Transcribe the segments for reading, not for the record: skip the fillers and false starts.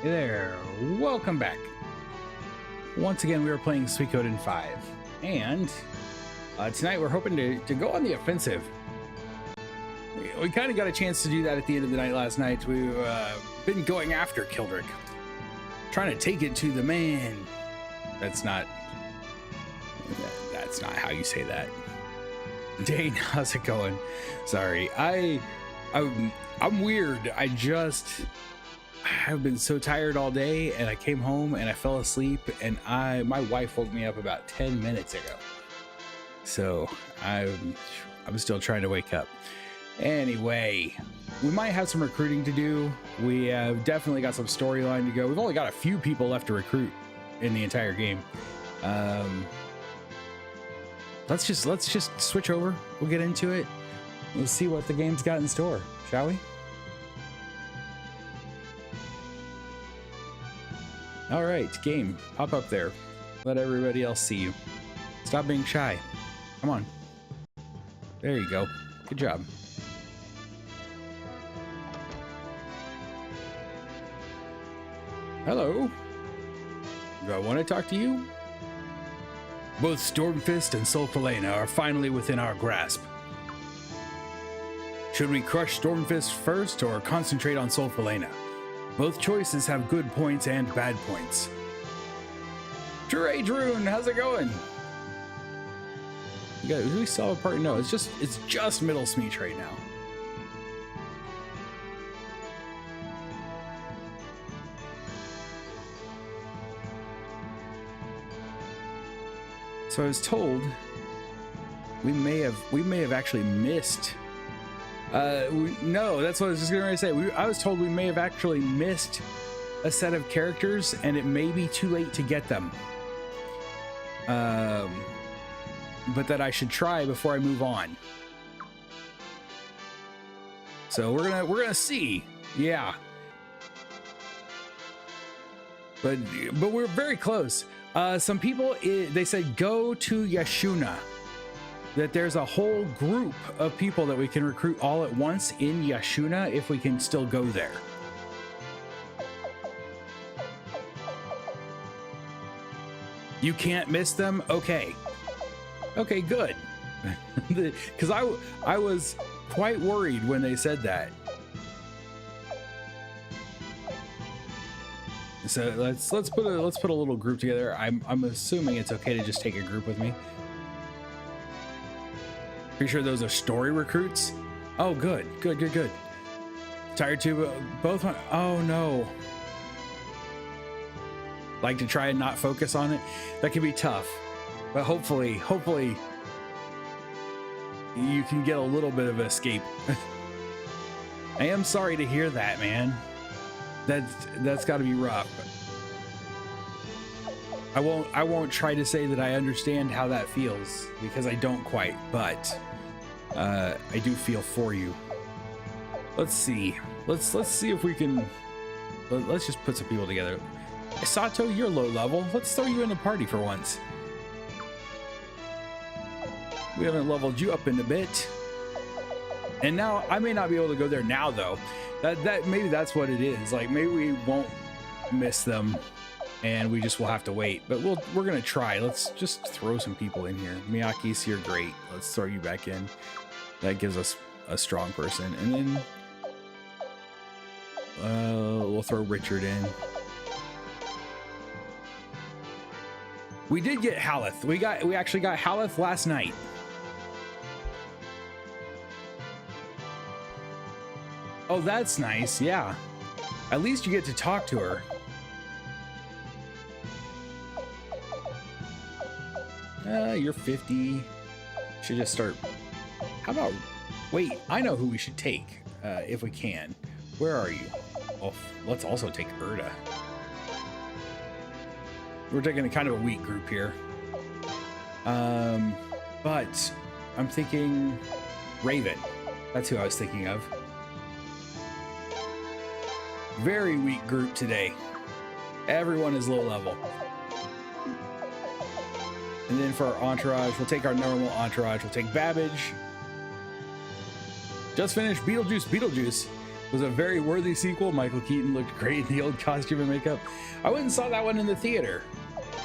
Hey there, welcome back. Once again, we are playing Suikoden V, and tonight we're hoping to go on the offensive. We kind of got a chance to do that at the end of the night last night. We've been going after Kildrick, trying to take it to the man. That's not how you say that. Dane, how's it going? Sorry, I'm weird. I've been so tired all day, and I came home and I fell asleep, and my wife woke me up about 10 minutes ago. So I'm still trying to wake up. Anyway, we might have some recruiting to do. We have definitely got some storyline to go. We've only got a few people left to recruit in the entire game. Let's just switch over. We'll get into it. Let's see what the game's got in store, shall we? All right, game, pop up there. Let everybody else see you. Stop being shy. Come on. There you go. Good job. Hello. Do I want to talk to you? Both Stormfist and Sol Falena are finally within our grasp. Should we crush Stormfist first or concentrate on Sol Falena? Both choices have good points and bad points. Sun Rune, how's it going? Do we still have a party? No, it's just Middle Smeech right now. So I was told we may have actually missed. No, that's what I was just going to say. I was told we may have actually missed a set of characters, and it may be too late to get them. But that I should try before I move on. So we're gonna see. Yeah. But we're very close. Some people they said go to Yashuna. That there's a whole group of people that we can recruit all at once in Yashuna if we can still go there. You can't miss them? Okay, good. Because I was quite worried when they said that. So let's put a little group together. I'm assuming it's okay to just take a group with me. Pretty sure those are story recruits. Oh, good. Tired too, both. Oh no. Like to try and not focus on it. That can be tough, but hopefully you can get a little bit of escape. I am sorry to hear that, man. That's got to be rough. I won't try to say that I understand how that feels, because I don't quite, but I do feel for you. Let's see. Let's see if we can. Let's just put some people together. Sato, you're low level. Let's throw you in the party for once. We haven't leveled you up in a bit. And now I may not be able to go there now though. That maybe that's what it is. Like maybe we won't miss them, and we just will have to wait. But we're gonna try. Let's just throw some people in here. Miyaki's you're great. Let's throw you back in. That gives us a strong person, and then we'll throw Richard in. We did get Haleth. We actually got Haleth last night. Oh, that's nice. Yeah. At least you get to talk to her. You're 50. Should just start. How about, wait, I know who we should take if we can. Where are you? Oh, let's also take Erda. We're taking a kind of a weak group here. But I'm thinking Raven. That's who I was thinking of. Very weak group today. Everyone is low level. And then for our entourage, we'll take our normal entourage. We'll take Babbage. Just finished Beetlejuice. was a very worthy sequel. Michael Keaton looked great in the old costume and makeup. I went and saw that one in the theater.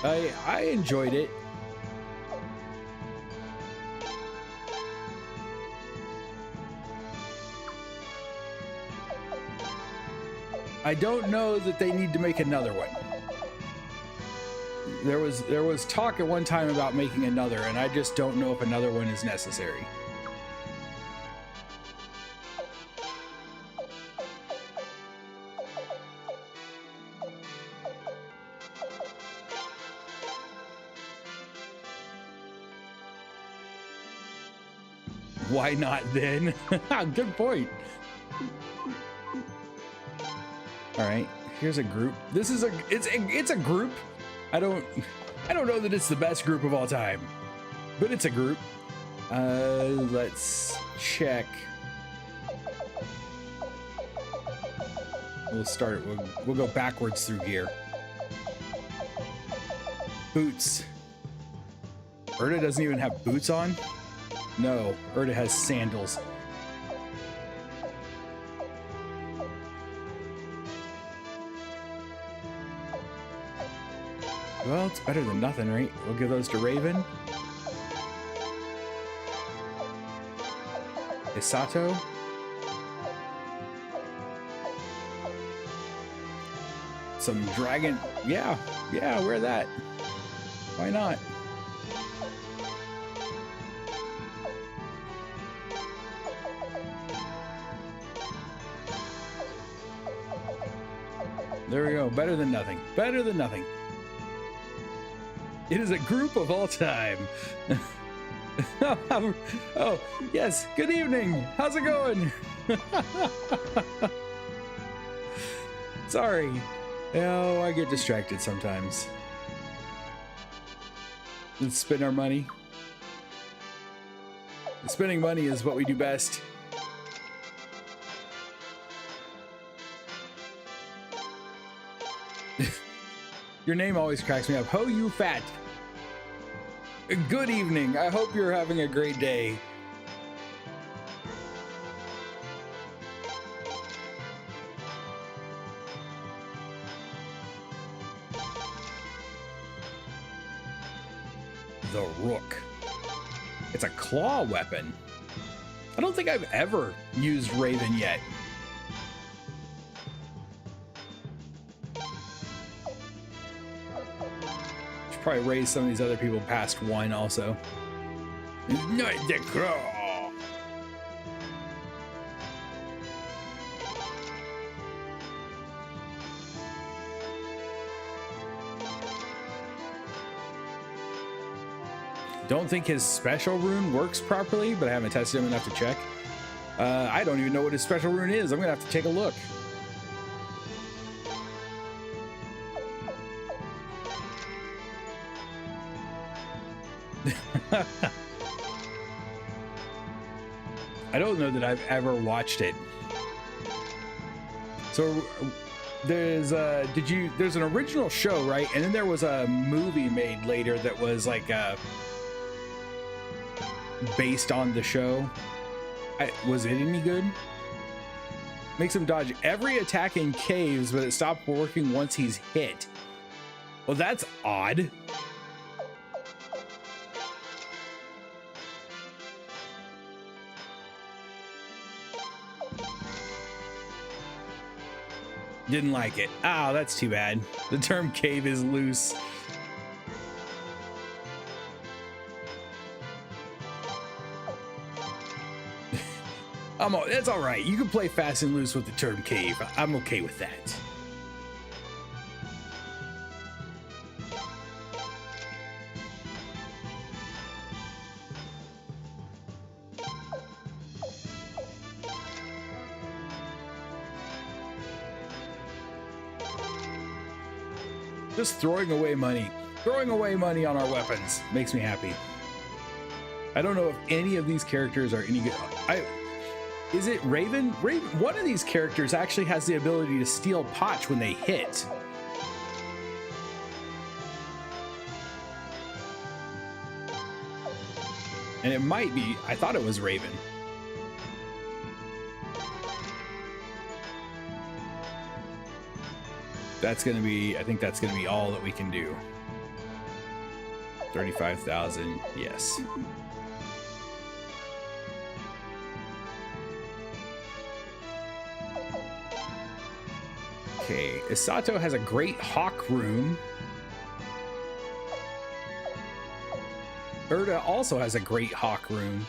I enjoyed it. I don't know that they need to make another one. There was talk at one time about making another, and I just don't know if another one is necessary. Why not then? Good point. All right, here's a group. This is it's a group. I don't know that it's the best group of all time, but it's a group. Let's check. We'll start it. We'll go backwards through gear. Boots. Erda doesn't even have boots on. No, Erda has sandals. Well, it's better than nothing, right? We'll give those to Raven. Isato. Some dragon. Yeah, wear that. Why not? There we go. Better than nothing. Better than nothing. It is a group of all time. Oh, yes. Good evening. How's it going? Sorry. Oh, I get distracted sometimes. Let's spend our money. Spending money is what we do best. Your name always cracks me up. Ho, you fat. Good evening. I hope you're having a great day. The Rook. It's a claw weapon. I don't think I've ever used Raven yet. Probably raise some of these other people past one also. Not the claw. Don't think his special rune works properly, but I haven't tested him enough to check. I don't even know what his special rune is. I'm gonna have to take a look. I don't know that I've ever watched it. So there's there's an original show, right? And then there was a movie made later that was like based on the show. Was it any good? Makes him dodge every attack in caves, but it stopped working once he's hit. Well, that's odd. Didn't like it. Oh, that's too bad. The term cave is loose. That's all right. You can play fast and loose with the term cave. I'm okay with that. Just throwing away money on our weapons makes me happy. I don't know if any of these characters are any good. Is it Raven? One of these characters actually has the ability to steal potch when they hit. And it might be, I thought it was Raven. that's gonna be, I think that's gonna be all that we can do. 35,000, yes. Okay, Isato has a great hawk rune. Urda also has a great hawk rune.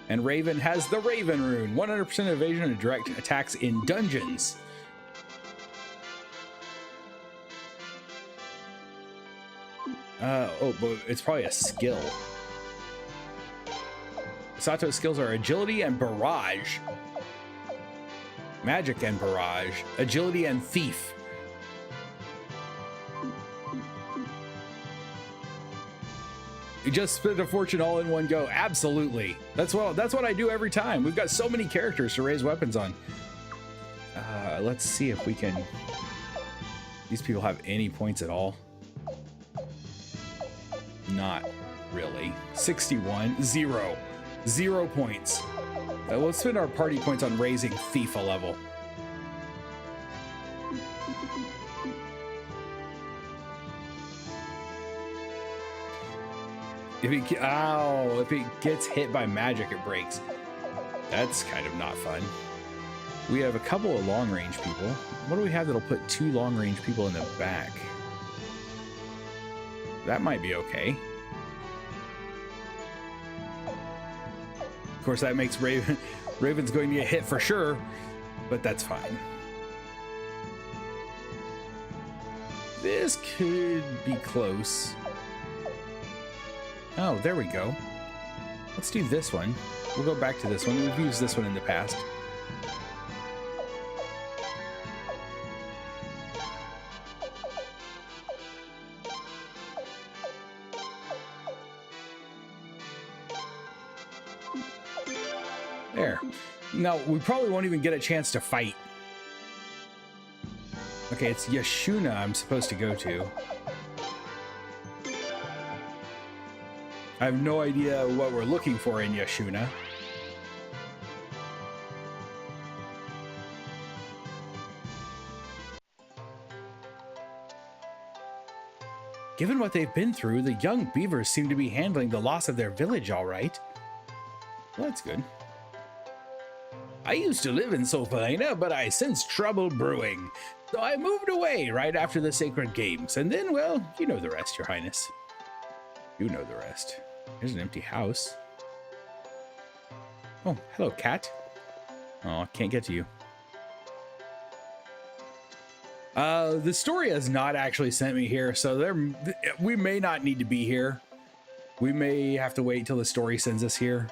And Raven has the Raven rune. 100% evasion and direct attacks in dungeons. Oh, but it's probably a skill. Sato's skills are agility and barrage. Magic and barrage. Agility and thief. You just spent a fortune all in one go. Absolutely. That's what I do every time. We've got so many characters to raise weapons on. Let's see if we can. These people have any points at all. Not really. 61, 0. 0 points. Let's spend our party points on raising thief a level. If it gets hit by magic, it breaks. That's kind of not fun. We have a couple of long range people. What do we have that'll put 2 long range people in the back? That might be okay. Of course, that makes Raven's going to get hit for sure, but that's fine. This could be close. Oh, there we go. Let's do this one. We'll go back to this one. We've used this one in the past. There. Now, we probably won't even get a chance to fight. Okay, it's Yashuna I'm supposed to go to. I have no idea what we're looking for in Yashuna. Given what they've been through, the young beavers seem to be handling the loss of their village all right. Well, that's good. I used to live in Falena, but I sensed trouble brewing. So I moved away right after the Sacred Games. And then, well, you know the rest, Your Highness. You know the rest. There's an empty house. Oh, hello, cat. Oh, I can't get to you. The story has not actually sent me here, so we may not need to be here. We may have to wait till the story sends us here.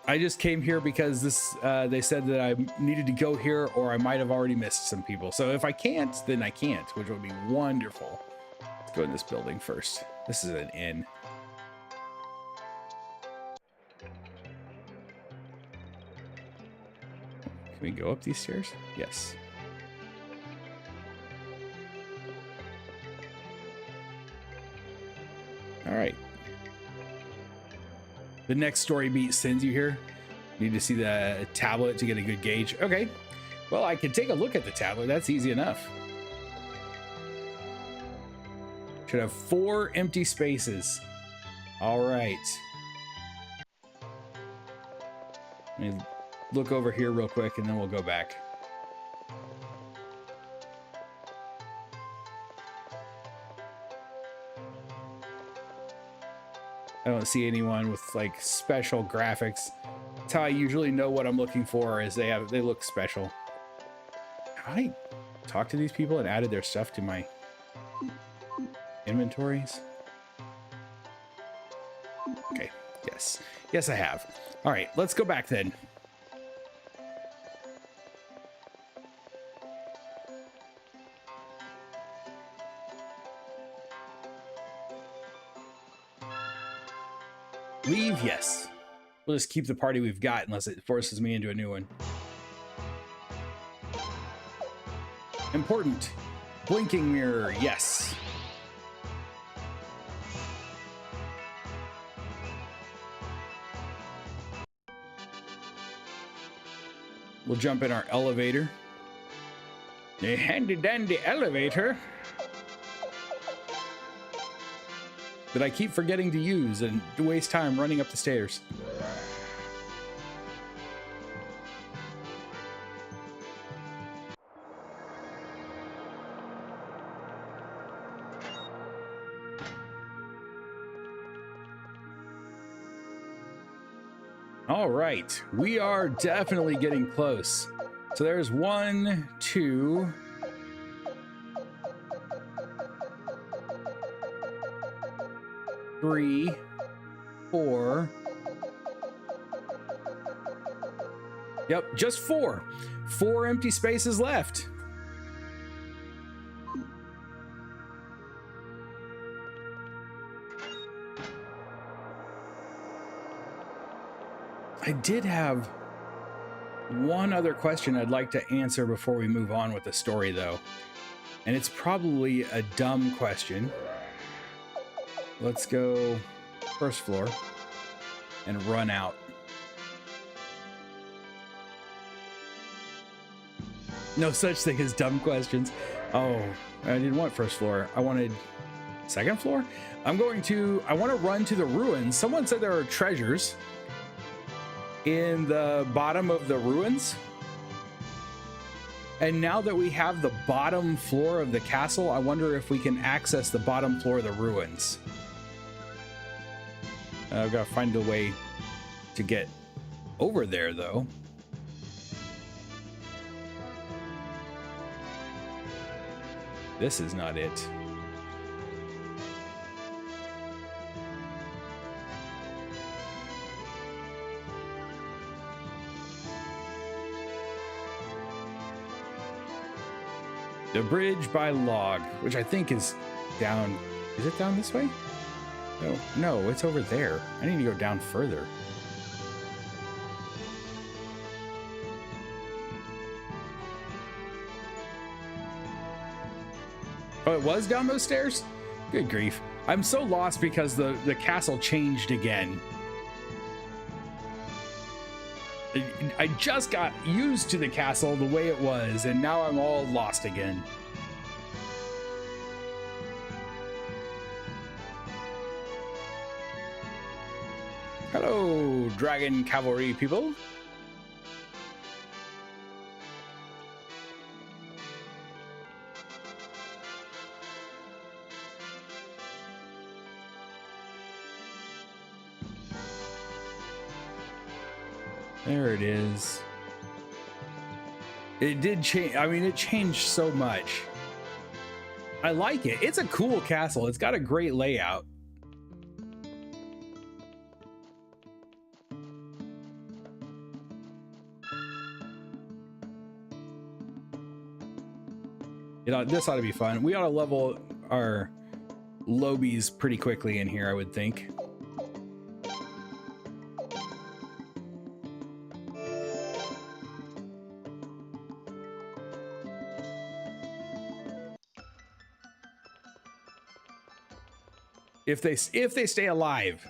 I just came here because they said that I needed to go here, or I might have already missed some people. So if I can't, then I can't, which would be wonderful. Let's go in this building first. This is an inn. Can we go up these stairs? Yes. All right. The next story beat sends you here. Need to see the tablet to get a good gauge. Okay. Well, I can take a look at the tablet. That's easy enough. Should have 4 empty spaces. All right. Let me look over here real quick and then we'll go back. I don't see anyone with like special graphics. That's how I usually know what I'm looking for, is they look special. Have I talked to these people and added their stuff to my inventories? Okay, yes. Yes, I have. All right, let's go back then. Leave, yes. We'll just keep the party we've got unless it forces me into a new one. Important. Blinking mirror, yes. We'll jump in our elevator. A handy dandy elevator that I keep forgetting to use and to waste time running up the stairs. All right, we are definitely getting close. So there's 1, 2, 3, 4. Yep, just 4. 4 empty spaces left. I did have one other question I'd like to answer before we move on with the story, though. And it's probably a dumb question. Let's go first floor and run out. No such thing as dumb questions. Oh, I didn't want first floor. I wanted second floor. I want to run to the ruins. Someone said there are treasures in the bottom of the ruins. And now that we have the bottom floor of the castle, I wonder if we can access the bottom floor of the ruins. I've got to find a way to get over there, though. This is not it. The bridge by log, which I think is down. Is it down this way? No, it's over there. I need to go down further. Oh, it was down those stairs? Good grief. I'm so lost because the castle changed again. I just got used to the castle the way it was, and now I'm all lost again. Hello, dragon cavalry people. There it is. It did change. I mean, it changed so much. I like it. It's a cool castle. It's got a great layout. You know, this ought to be fun. We ought to level our lobies pretty quickly in here, I would think. If they stay alive.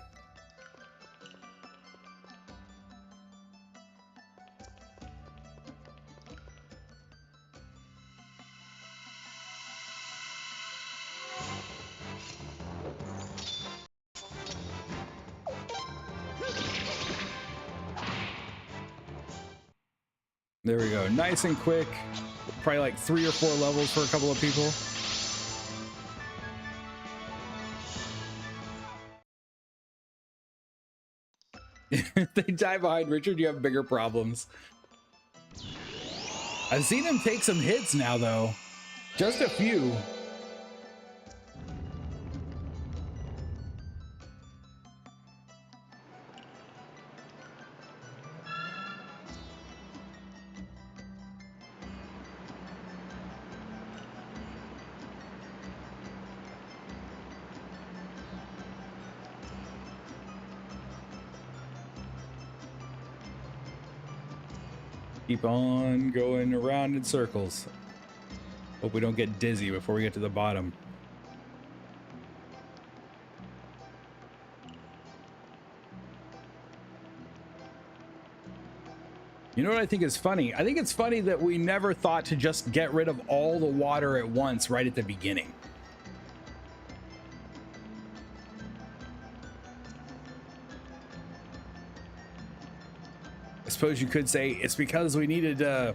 There we go. Nice and quick. Probably like 3 or 4 levels for a couple of people. If they die behind Richard, you have bigger problems. I've seen him take some hits now, though. Just a few. Keep on going around in circles. Hope we don't get dizzy before we get to the bottom. You know what I think is funny? I think it's funny that we never thought to just get rid of all the water at once right at the beginning. I suppose you could say it's because we needed to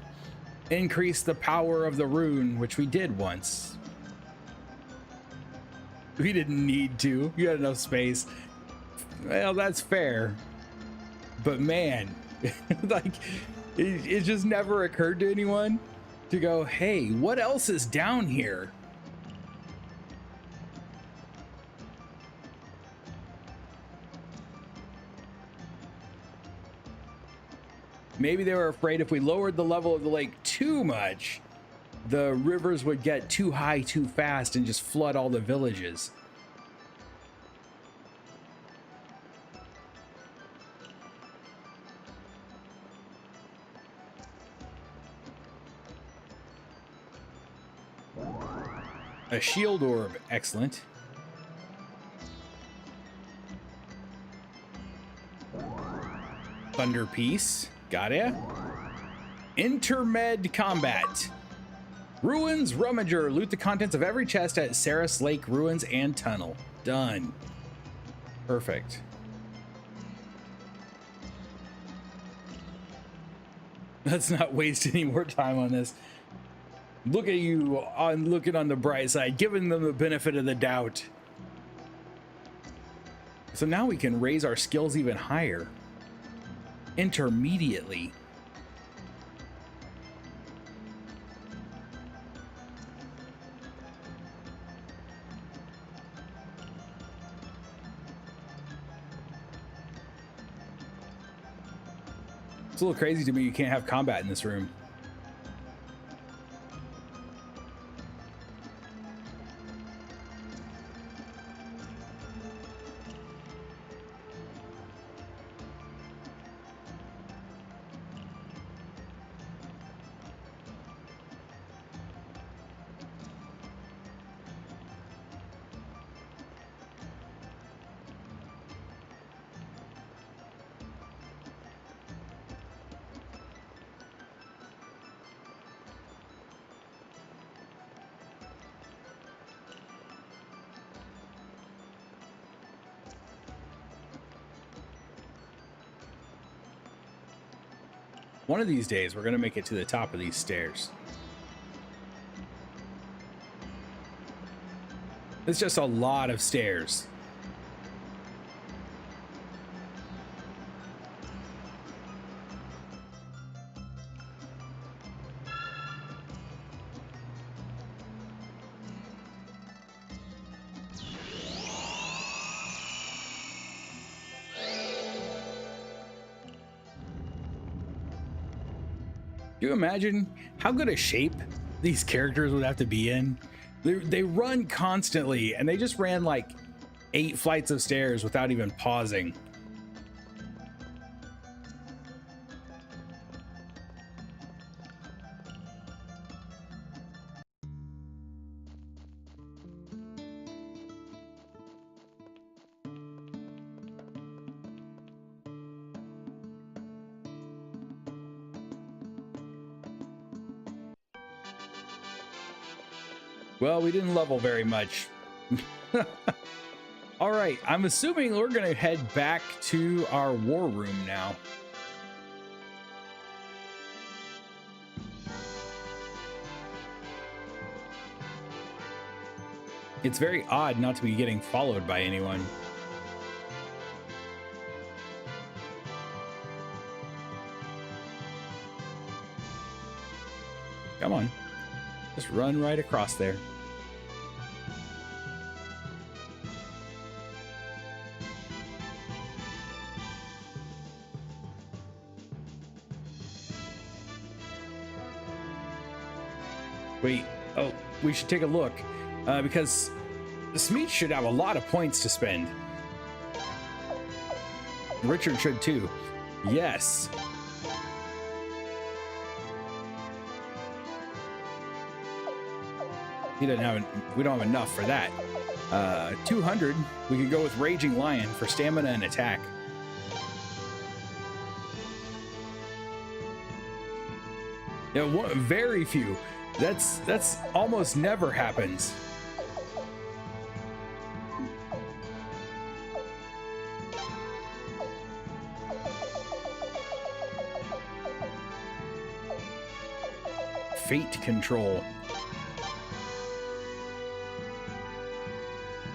increase the power of the rune, which we did once. We didn't need to. You had enough space. Well, that's fair. But man, like it just never occurred to anyone to go, hey, what else is down here? Maybe they were afraid if we lowered the level of the lake too much, the rivers would get too high too fast and just flood all the villages. A shield orb, excellent. Thunder piece, got it. Intermed combat. Ruins Rummager, loot the contents of every chest at Saris Lake Ruins and Tunnel. Done. Perfect. Let's not waste any more time on this. Look at you on looking on the bright side, giving them the benefit of the doubt. So now we can raise our skills even higher. Intermediately. It's a little crazy to me you can't have combat in this room. One of these days, we're going to make it to the top of these stairs. It's just a lot of stairs. Can you imagine how good a shape these characters would have to be in? They run constantly, and they just ran like 8 flights of stairs without even pausing. Well, we didn't level very much. All right, I'm assuming we're gonna head back to our war room now. It's very odd not to be getting followed by anyone. Come on. Just run right across there. Wait, oh, we should take a look because the Smeech should have a lot of points to spend. Richard should too. Yes. He doesn't have, we don't have enough for that. 200, we could go with Raging Lion for stamina and attack. Yeah, very few. That's almost never happens. Fate control.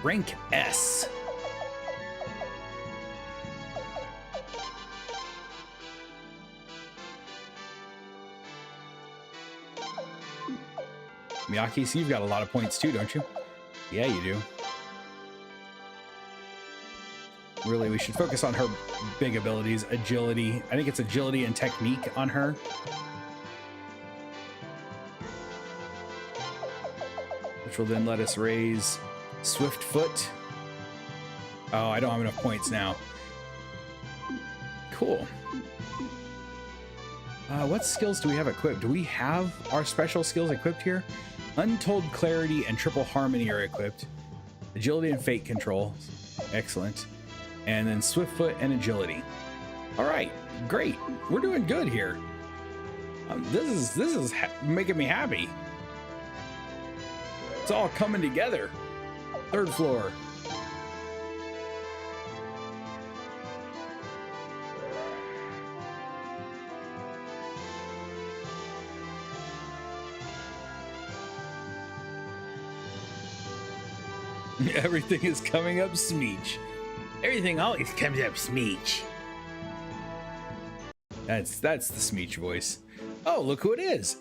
Rank S. Miyaki, so you've got a lot of points too, don't you? Yeah, you do. Really, we should focus on her big abilities. Agility. I think it's agility and technique on her. Which will then let us raise Swift Foot. Oh, I don't have enough points now. Cool. What skills do we have equipped? Do we have our special skills equipped here? Untold Clarity and Triple Harmony are equipped. Agility and Fate Control. Excellent. And then Swift Foot and Agility. All right, great. We're doing good here. This is making me happy. It's all coming together. Third floor. Everything is coming up smeech. Everything always comes up smeech. That's the Smeech voice. Oh, look who it is.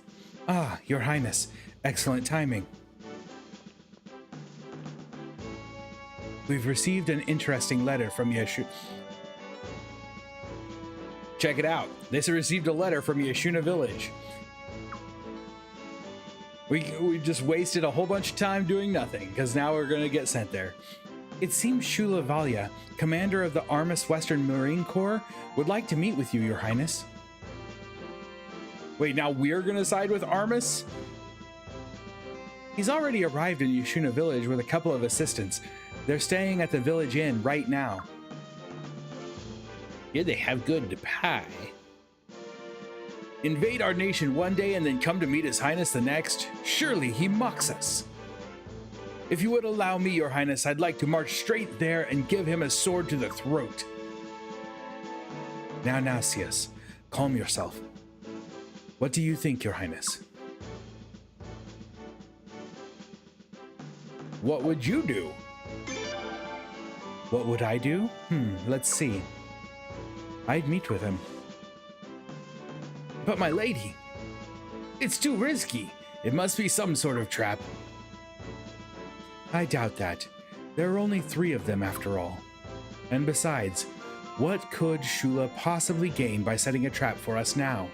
Ah, Your Highness. Excellent timing. We've received an interesting letter from Yeshu. Check it out. They received a letter from Yeshuna Village. We just wasted a whole bunch of time doing nothing, because now we're going to get sent there. It seems Shula Valya, commander of the Armis Western Marine Corps, would like to meet with you, Your Highness. Wait, now we're going to side with Armis? He's already arrived in Yeshuna Village with a couple of assistants. They're staying at the village inn right now. Yeah, they have good pie. Invade our nation one day and then come to meet His Highness the next? Surely he mocks us. If you would allow me, Your Highness, I'd like to march straight there and give him a sword to the throat. Now, Sias, calm yourself. What do you think, Your Highness? What would you do? What would I do? Let's see. I'd meet with him. But my lady, it's too risky. It must be some sort of trap. I doubt that. There are only 3 of them after all. And besides, what could Shula possibly gain by setting a trap for us now?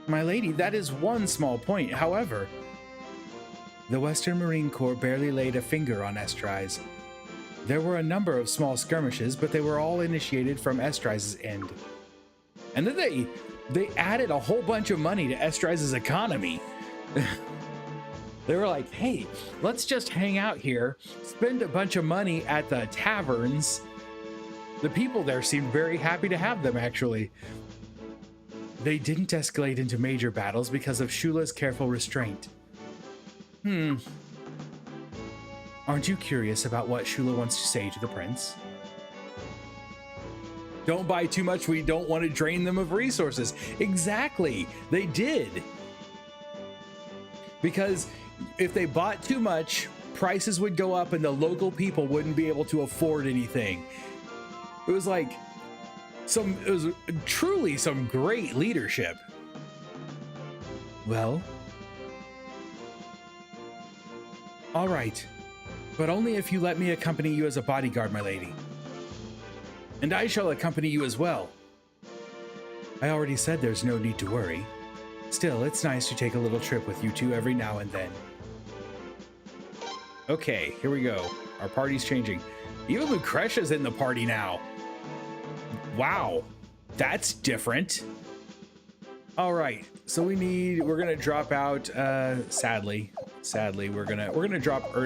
My lady, that is one small point. However, the Western Marine Corps barely laid a finger on Estrise. There were a number of small skirmishes, but they were all initiated from Estrise's end. And then they added a whole bunch of money to Estrise's economy. They were like, hey, let's just hang out here, spend a bunch of money at the taverns. The people there seemed very happy to have them, actually. They didn't escalate into major battles because of Shula's careful restraint. Aren't you curious about what Shula wants to say to the prince? Don't buy too much. We don't want to drain them of resources. Exactly. They did. Because if they bought too much, prices would go up and the local people wouldn't be able to afford anything. It was like it was truly some great leadership. Well, all right, but only if you let me accompany you as a bodyguard, my lady. And I shall accompany you as well. I already said there's no need to worry. Still, it's nice to take a little trip with you two every now and then. Okay, here we go. Our party's changing. Even Lucretia's in the party now. Wow, that's different. All right, so we're gonna drop out. Sadly, we're gonna drop.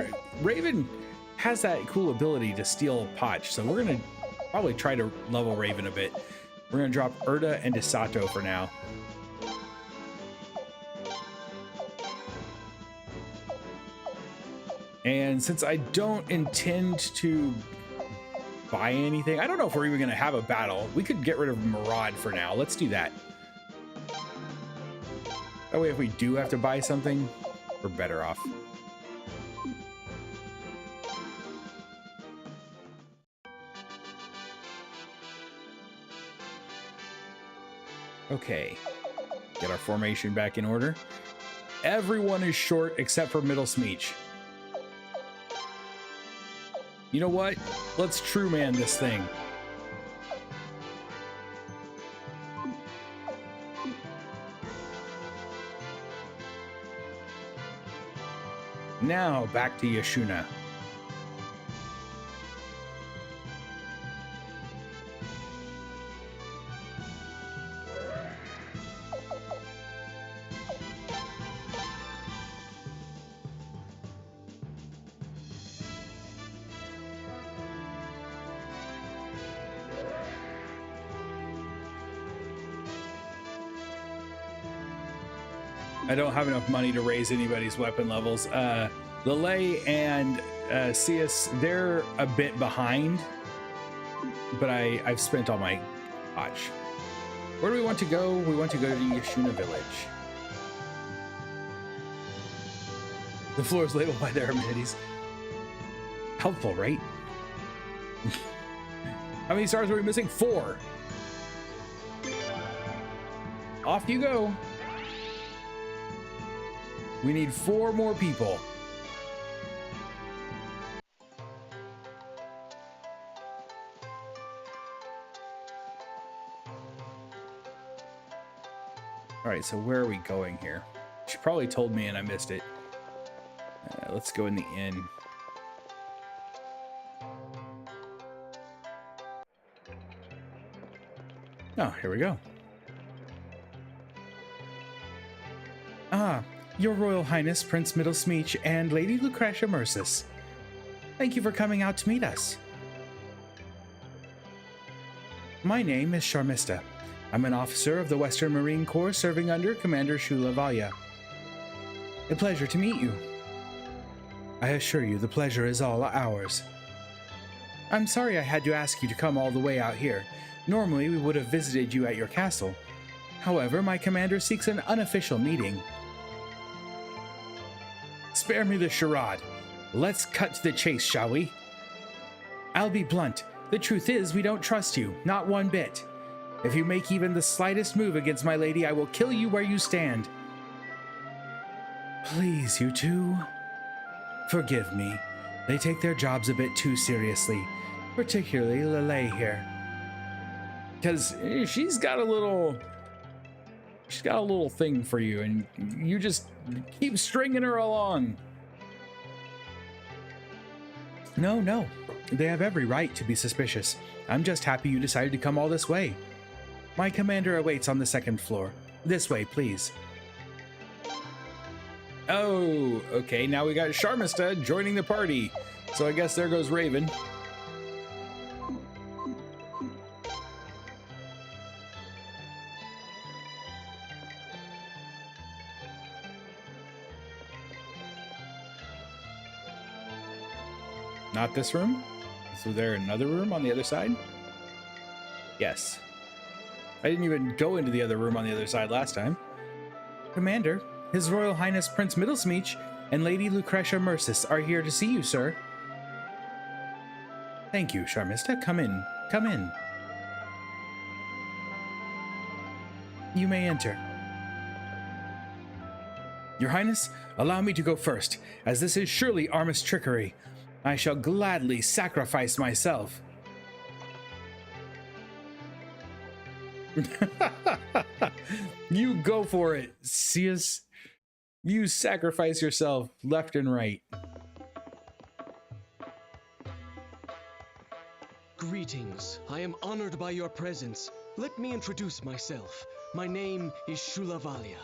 Raven has that cool ability to steal Potch, so we're gonna probably try to level Raven a bit. We're gonna drop Urda and Desato for now. And since I don't intend to buy anything, I don't know if we're even going to have a battle. We could get rid of Maraud for now. Let's do that. That way, if we do have to buy something, we're better off. Okay, get our formation back in order. Everyone is short except for Middle Smeech. You know what? Let's true man this thing. Now back to Yashuna. I don't have enough money to raise anybody's weapon levels. Lele and Cius, they're a bit behind, but I've spent all my watch. Where do we want to go? We want to go to Yashuna Village. The floor is labeled by their amenities. Helpful, right? How many stars are we missing? 4. Off you go. We need 4 more people. All right, so where are we going here? She probably told me and I missed it. Let's go in the inn. Oh, here we go. Ah, Your Royal Highness, Prince Middle Smeech, and Lady Lucretia Mercis. Thank you for coming out to meet us. My name is Sharmista. I'm an officer of the Western Marine Corps serving under Commander Shula Valya. A pleasure to meet you. I assure you the pleasure is all ours. I'm sorry I had to ask you to come all the way out here. Normally we would have visited you at your castle. However, my commander seeks an unofficial meeting. Spare me the charade. Let's cut to the chase, shall we? I'll be blunt. The truth is, we don't trust you, not one bit. If you make even the slightest move against my lady, I will kill you where you stand. Please, you two. Forgive me. They take their jobs a bit too seriously, particularly Lele here. Because she's got a little thing for you, and you just keep stringing her along. No. They have every right to be suspicious. I'm just happy you decided to come all this way. My commander awaits on the 2nd floor. This way, please. Oh, okay, now we got Sharmista joining the party. So I guess there goes Raven. Not this room? So there another room on the other side? Yes. I didn't even go into the other room on the other side last time. Commander, His Royal Highness Prince Middle Smeech and Lady Lucretia Mercis are here to see you, sir. Thank you, Sharmista. Come in. Come in. You may enter. Your Highness, allow me to go first, as this is surely Armis trickery. I shall gladly sacrifice myself. You go for it, Cius. You sacrifice yourself left and right. Greetings. I am honored by your presence. Let me introduce myself. My name is Shula Valya.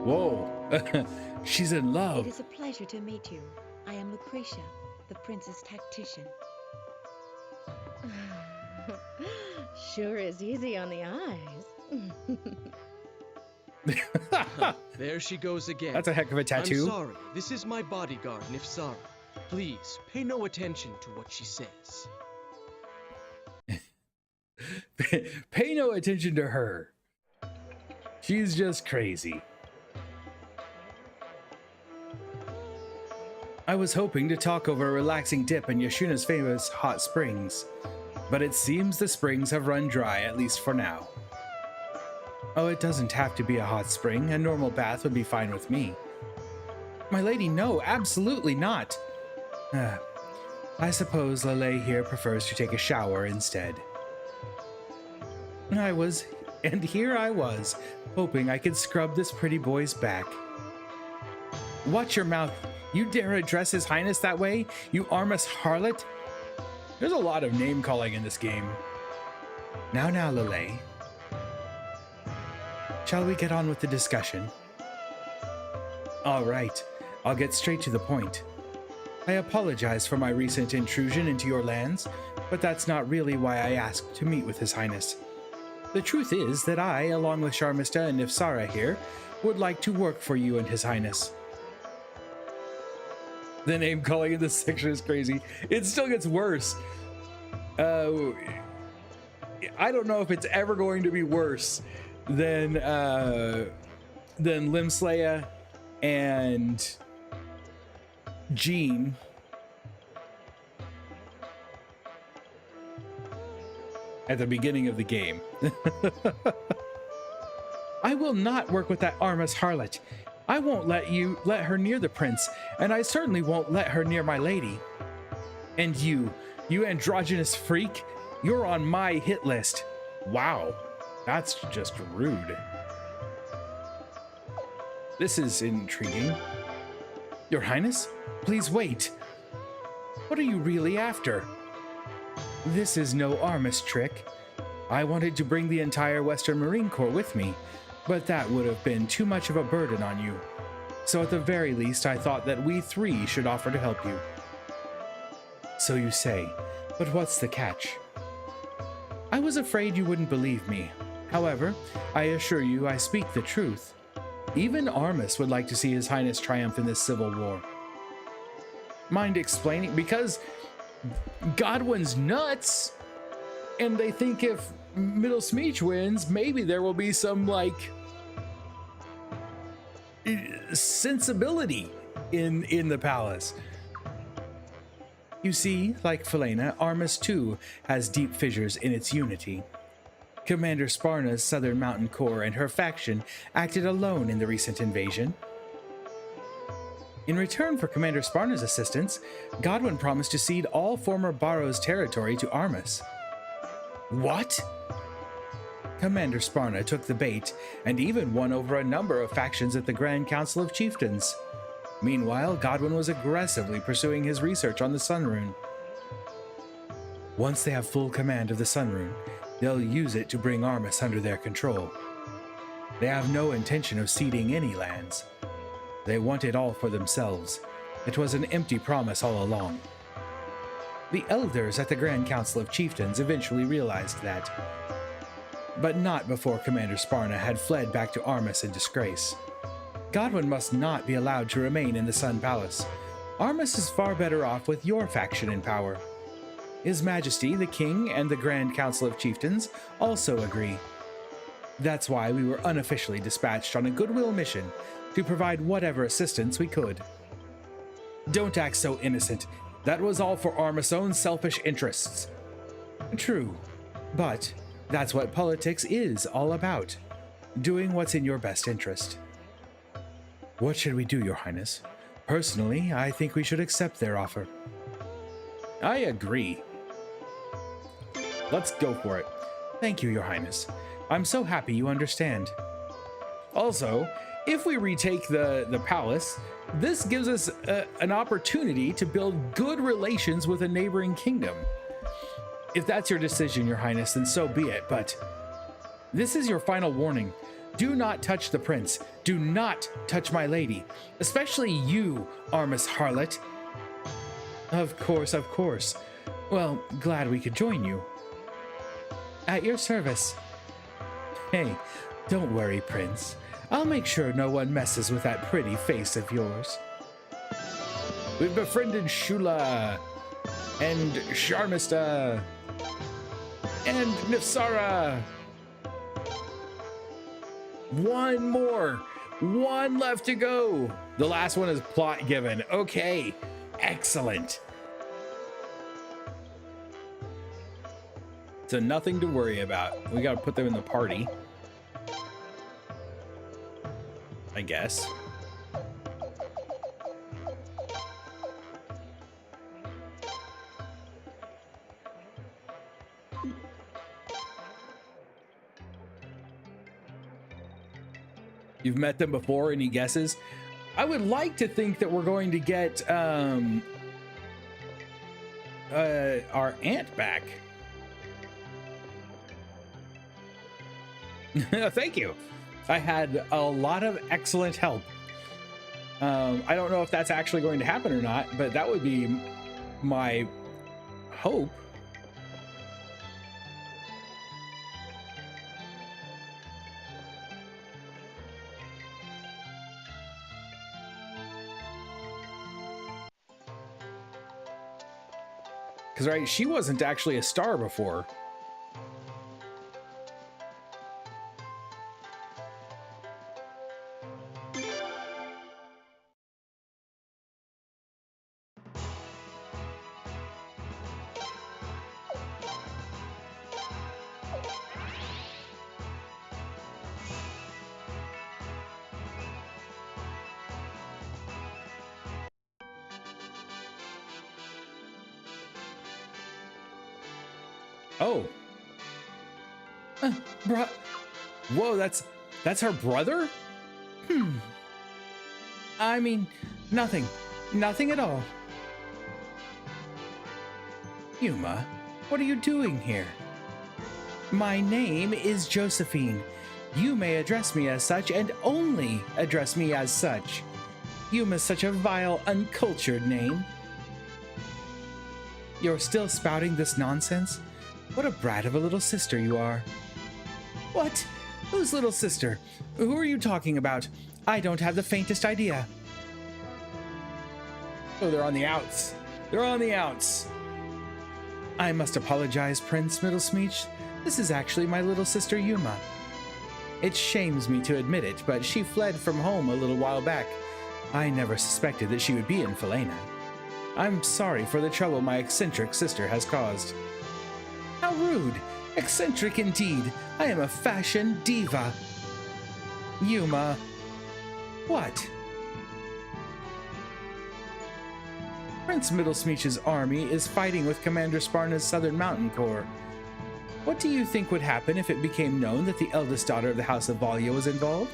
Whoa. She's in love. It is a pleasure to meet you. I am Lucretia, the prince's tactician. Sure is easy on the eyes. There she goes again. That's a heck of a tattoo. I'm sorry. This is my bodyguard, Nifsara. Please, pay no attention to what she says. Pay no attention to her. She's just crazy. I was hoping to talk over a relaxing dip in Yashuna's famous hot springs, but it seems the springs have run dry, at least for now. Oh, it doesn't have to be a hot spring. A normal bath would be fine with me. My lady, no, absolutely not. I suppose Lele here prefers to take a shower instead. Here I was, hoping I could scrub this pretty boy's back. Watch your mouth. You dare address His Highness that way, you armless harlot? There's a lot of name calling in this game. Now, Lele. Shall we get on with the discussion? All right, I'll get straight to the point. I apologize for my recent intrusion into your lands, but that's not really why I asked to meet with His Highness. The truth is that I, along with Sharmista and Nifsara here, would like to work for you and His Highness. The name calling in this section is crazy. It still gets worse. I don't know if it's ever going to be worse than Limslaya and Jean. At the beginning of the game. I will not work with that armless harlot. I won't let her near the prince, and I certainly won't let her near my lady. And you androgynous freak, you're on my hit list. Wow, that's just rude. This is intriguing. Your Highness, please wait. What are you really after? This is no Armis trick. I wanted to bring the entire Western Marine Corps with me, but that would have been too much of a burden on you. So at the very least, I thought that we three should offer to help you. So you say, but what's the catch? I was afraid you wouldn't believe me. However, I assure you I speak the truth. Even Armis would like to see His Highness triumph in this civil war. Mind explaining? Because Godwin's nuts, and they think if Middle Smeech wins, maybe there will be some, like, sensibility in the palace. You see, like Falena, Armis too has deep fissures in its unity. Commander Sparna's Southern Mountain Corps and her faction acted alone in the recent invasion. In return for Commander Sparna's assistance, Godwin promised to cede all former Barrow's territory to Armis. What? Commander Sparna took the bait and even won over a number of factions at the Grand Council of Chieftains. Meanwhile, Godwin was aggressively pursuing his research on the Sun Rune. Once they have full command of the Sun Rune, they'll use it to bring Armis under their control. They have no intention of ceding any lands. They want it all for themselves. It was an empty promise all along. The elders at the Grand Council of Chieftains eventually realized that, but not before Commander Sparna had fled back to Armis in disgrace. Godwin must not be allowed to remain in the Sun Palace. Armis is far better off with your faction in power. His Majesty, the King, and the Grand Council of Chieftains also agree. That's why we were unofficially dispatched on a goodwill mission to provide whatever assistance we could. Don't act so innocent. That was all for Armis' own selfish interests. True, but that's what politics is all about. Doing what's in your best interest. What should we do, Your Highness? Personally, I think we should accept their offer. I agree. Let's go for it. Thank you, Your Highness. I'm so happy you understand. Also, if we retake the palace, this gives us an opportunity to build good relations with a neighboring kingdom. If that's your decision, Your Highness, then so be it, but this is your final warning. Do not touch the prince. Do not touch my lady. Especially you, Armis harlot. Of course, of course. Well, glad we could join you. At your service. Hey, Don't worry, Prince. I'll make sure no one messes with that pretty face of yours. We've befriended Shula and Sharmista and Nifsara. One more. One left to go. The last one is plot given. Okay. Excellent. So nothing to worry about. We got to put them in the party, I guess. You've met them before. Any guesses? I would like to think that we're going to get our aunt back. Thank you. I had a lot of excellent help. I don't know if that's actually going to happen or not, but that would be my hope. Because, right, she wasn't actually a star before. Oh. Whoa, that's her brother? I mean, nothing at all. Yuma, what are you doing here? My name is Josephine. You may address me as such and only address me as such. Yuma's such a vile, uncultured name. You're still spouting this nonsense? What a brat of a little sister you are. What? Whose little sister? Who are you talking about? I don't have the faintest idea. Oh, they're on the outs. They're on the outs. I must apologize, Prince Middlesmeech. This is actually my little sister Yuma. It shames me to admit it, but she fled from home a little while back. I never suspected that she would be in Falena. I'm sorry for the trouble my eccentric sister has caused. How rude! Eccentric indeed! I am a fashion diva! Yuma... What? Prince Middlesmeech's army is fighting with Commander Sparna's Southern Mountain Corps. What do you think would happen if it became known that the eldest daughter of the House of Valia was involved?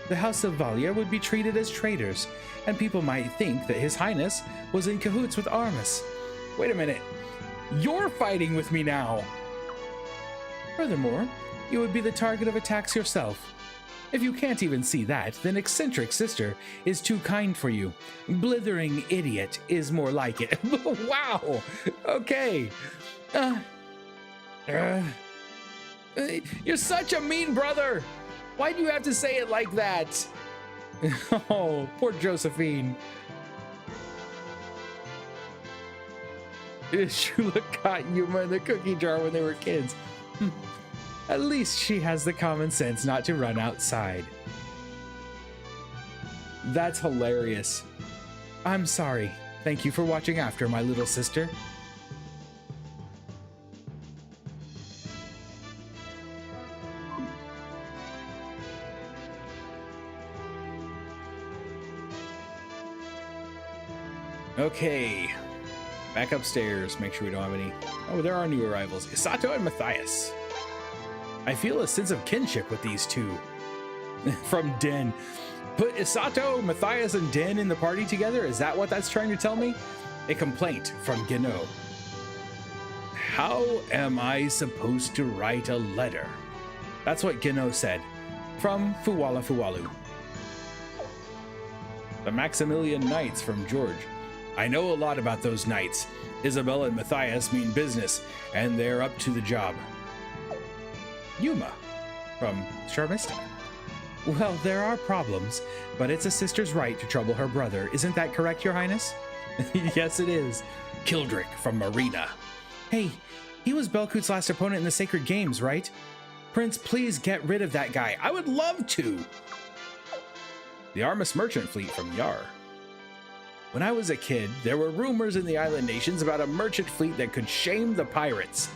The House of Valia would be treated as traitors, and people might think that His Highness was in cahoots with Armus. Wait a minute. You're fighting with me now! Furthermore, you would be the target of attacks yourself. If you can't even see that, then eccentric sister is too kind for you. Blithering idiot is more like it. Wow! Okay. You're such a mean brother! Why do you have to say it like that? Oh, poor Josephine. Shula caught Yuma in the cookie jar when they were kids. At least she has the common sense not to run outside. That's hilarious. I'm sorry. Thank you for watching after my little sister. Okay. Back upstairs, make sure we don't have any... Oh, there are new arrivals. Isato and Matthias. I feel a sense of kinship with these two. From Den. Put Isato, Matthias, and Den in the party together? Is that what that's trying to tell me? A complaint from Gino. How am I supposed to write a letter? That's what Gino said. From Fuwala Fuwalu. The Maximilian Knights from George. I know a lot about those knights. Isabella and Matthias mean business, and they're up to the job. Yuma. from Sharmista. Well, there are problems, but it's a sister's right to trouble her brother. Isn't that correct, Your Highness? Yes, it is. Kildrick from Marina. Hey, he was Belkut's last opponent in the Sacred Games, right? Prince, please get rid of that guy. I would love to. The Armus merchant fleet from Yar. When I was a kid, there were rumors in the island nations about a merchant fleet that could shame the pirates.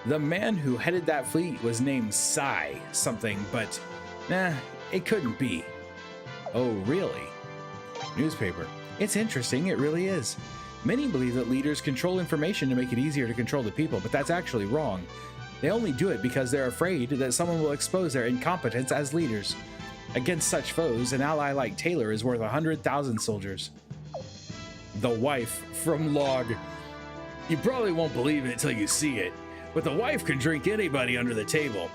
The man who headed that fleet was named Sai something, but it couldn't be. Oh, really? Newspaper. It's interesting, it really is. Many believe that leaders control information to make it easier to control the people, but that's actually wrong. They only do it because they're afraid that someone will expose their incompetence as leaders. Against such foes, an ally like Taylor is worth 100,000 soldiers. The wife from Log. You probably won't believe it until you see it, but the wife can drink anybody under the table.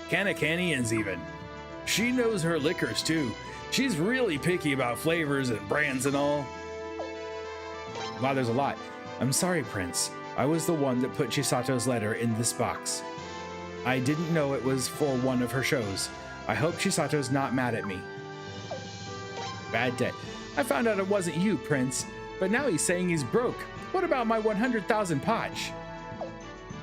Canacanians even. She knows her liquors too. She's really picky about flavors and brands and all. Wow, there's a lot. I'm sorry, Prince. I was the one that put Chisato's letter in this box. I didn't know it was for one of her shows. I hope Chisato's not mad at me. Bad day. I found out it wasn't you, Prince, but now he's saying he's broke. What about my 100,000 potch?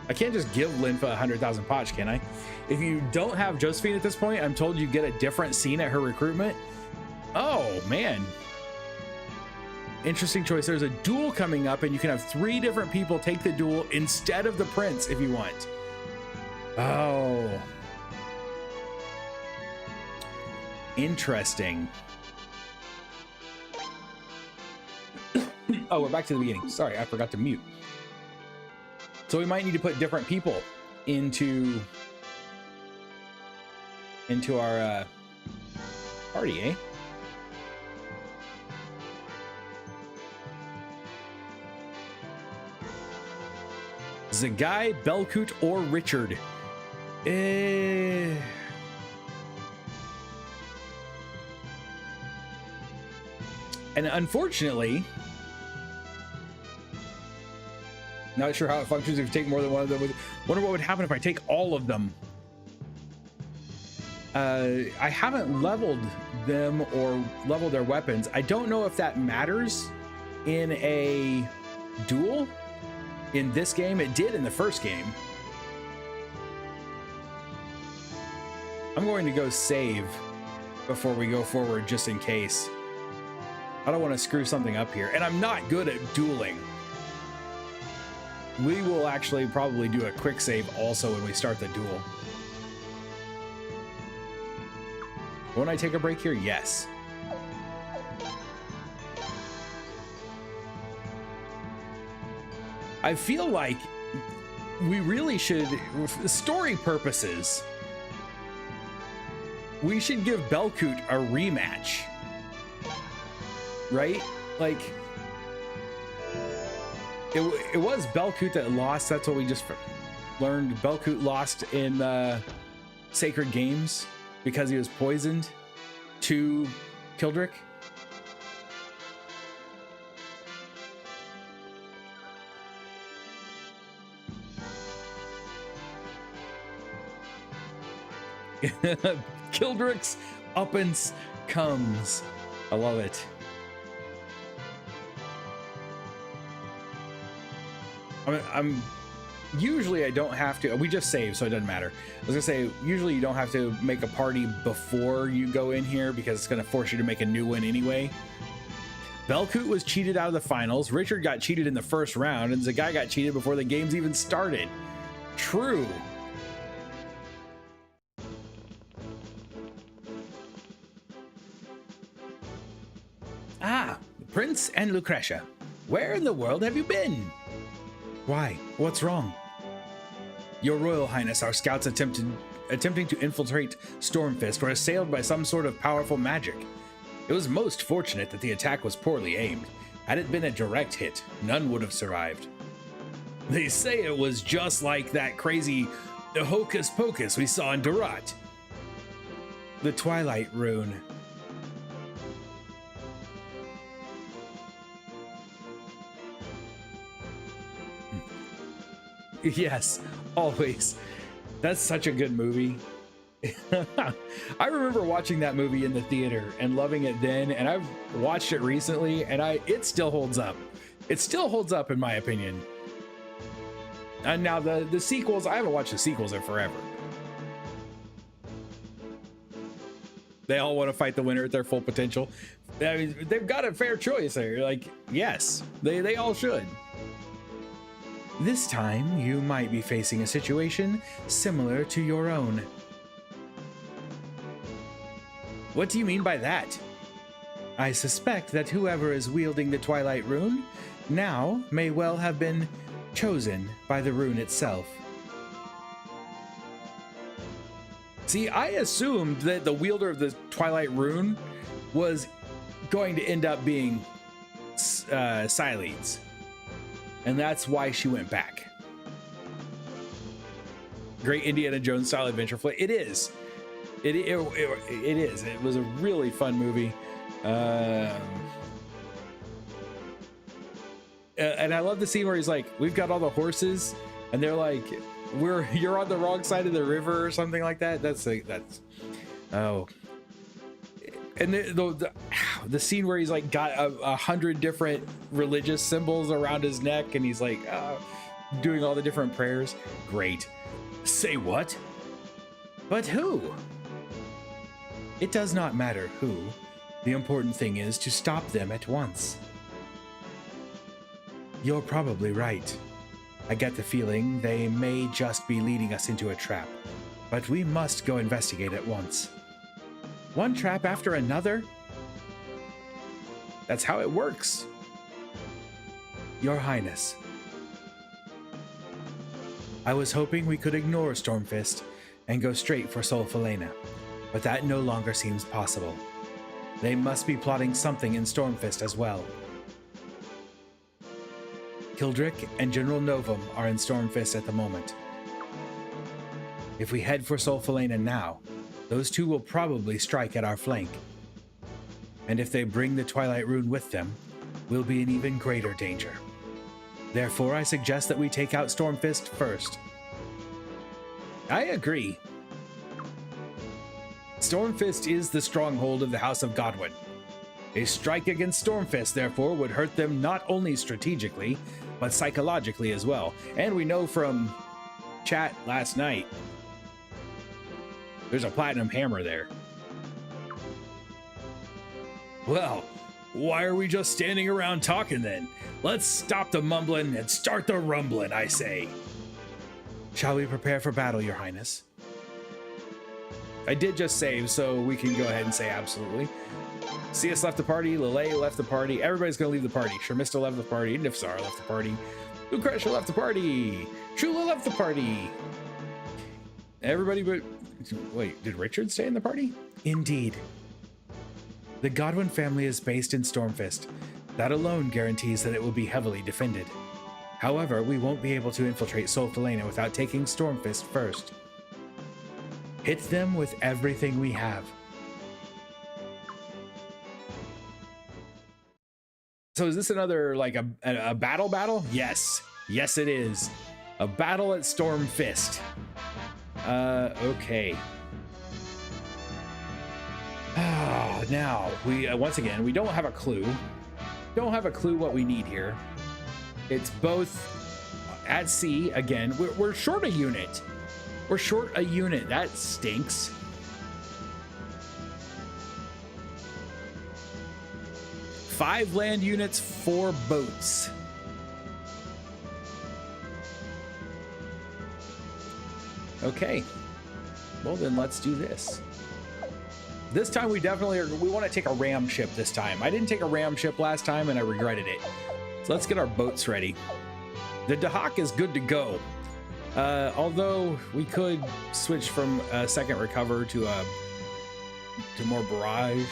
I can't just give Linfa 100,000 potch, can I? If you don't have Josephine at this point, I'm told you get a different scene at her recruitment. Oh, man. Interesting choice. There's a duel coming up, and you can have 3 different people take the duel instead of the prince if you want. Oh. Interesting. Oh, we're back to the beginning. Sorry, I forgot to mute. So we might need to put different people into our party, eh? Zagai, Belkut, or Richard. And unfortunately, not sure how it functions if you take more than one of them. Wonder what would happen if I take all of them. I haven't leveled them or leveled their weapons. I don't know if that matters in a duel. In this game, it did in the first game. I'm going to go save before we go forward just in case. I don't want to screw something up here. And I'm not good at dueling. We will actually probably do a quick save also when we start the duel. Won't I take a break here? Yes. I feel like we really should, for story purposes, we should give Belkut a rematch. Right? Like, it was Belkut that lost. That's what we just learned. Belkut lost in Sacred Games because he was poisoned to Kildrick. Kildrick's uppance comes. I love it. I'm usually I don't have to. We just saved, so it doesn't matter. I was gonna say usually you don't have to make a party before you go in here because it's gonna force you to make a new one anyway. Belkut was cheated out of the finals. Richard got cheated in the first round, and Zagai got cheated before the games even started. True. Ah, Prince and Lucretia. Where in the world have you been? Why? What's wrong? Your Royal Highness, our scouts attempting to infiltrate Stormfist were assailed by some sort of powerful magic. It was most fortunate that the attack was poorly aimed. Had it been a direct hit, none would have survived. They say it was just like that crazy hocus pocus we saw in Durat. The Twilight Rune. Yes, always. That's such a good movie. I remember watching that movie in the theater and loving it then, and I've watched it recently, and it still holds up. It still holds up in my opinion. And now the sequels, I haven't watched the sequels in forever. They all want to fight the winner at their full potential. I mean, they've got a fair choice there. Like, yes, they all should. This time, you might be facing a situation similar to your own. What do you mean by that? I suspect that whoever is wielding the Twilight Rune now may well have been chosen by the rune itself. See, I assumed that the wielder of the Twilight Rune was going to end up being Siledes, and that's why she went back. Great Indiana Jones style adventure flick. It is. It is. It was a really fun movie. And I love the scene where he's like, we've got all the horses, and they're like, you're on the wrong side of the river or something like that. Oh. And the scene where he's like got 100 different religious symbols around his neck, and he's like doing all the different prayers. Great. Say what? But who? It does not matter who. The important thing is to stop them at once. You're probably right. I get the feeling they may just be leading us into a trap, but we must go investigate at once. One trap after another? That's how it works. Your Highness. I was hoping we could ignore Stormfist and go straight for Sol Falena, but that no longer seems possible. They must be plotting something in Stormfist as well. Kildrick and General Novum are in Stormfist at the moment. If we head for Sol Falena now, those two will probably strike at our flank. And if they bring the Twilight Rune with them, we'll be in even greater danger. Therefore, I suggest that we take out Stormfist first. I agree. Stormfist is the stronghold of the House of Godwin. A strike against Stormfist, therefore, would hurt them not only strategically, but psychologically as well. And we know from chat last night, there's a platinum hammer there. Well, why are we just standing around talking then? Let's stop the mumbling and start the rumbling, I say. Shall we prepare for battle, Your Highness? I did just save, so we can go ahead and say absolutely. CS left the party, Lele left the party, everybody's gonna leave the party. Sharmista left the party, Nifzar left the party, Lucretia left the party, Shula left the party. Everybody but... Wait, did Richard stay in the party? Indeed. The Godwin family is based in Stormfist. That alone guarantees that it will be heavily defended. However, we won't be able to infiltrate Sol Falena without taking Stormfist first. Hit them with everything we have. So is this another, like, a battle? Yes. Yes, it is. A battle at Stormfist. Okay. Now, we, once again, we don't have a clue. Don't have a clue what we need here. It's both at sea, again. We're short a unit. We're short a unit. That stinks. Five land units, 4 boats. Okay. Well, then let's do this. This time we want to take a ram ship this time. I didn't take a ram ship last time and I regretted it. So let's get our boats ready. The Dahak is good to go. Although we could switch from a second recover to more barrage.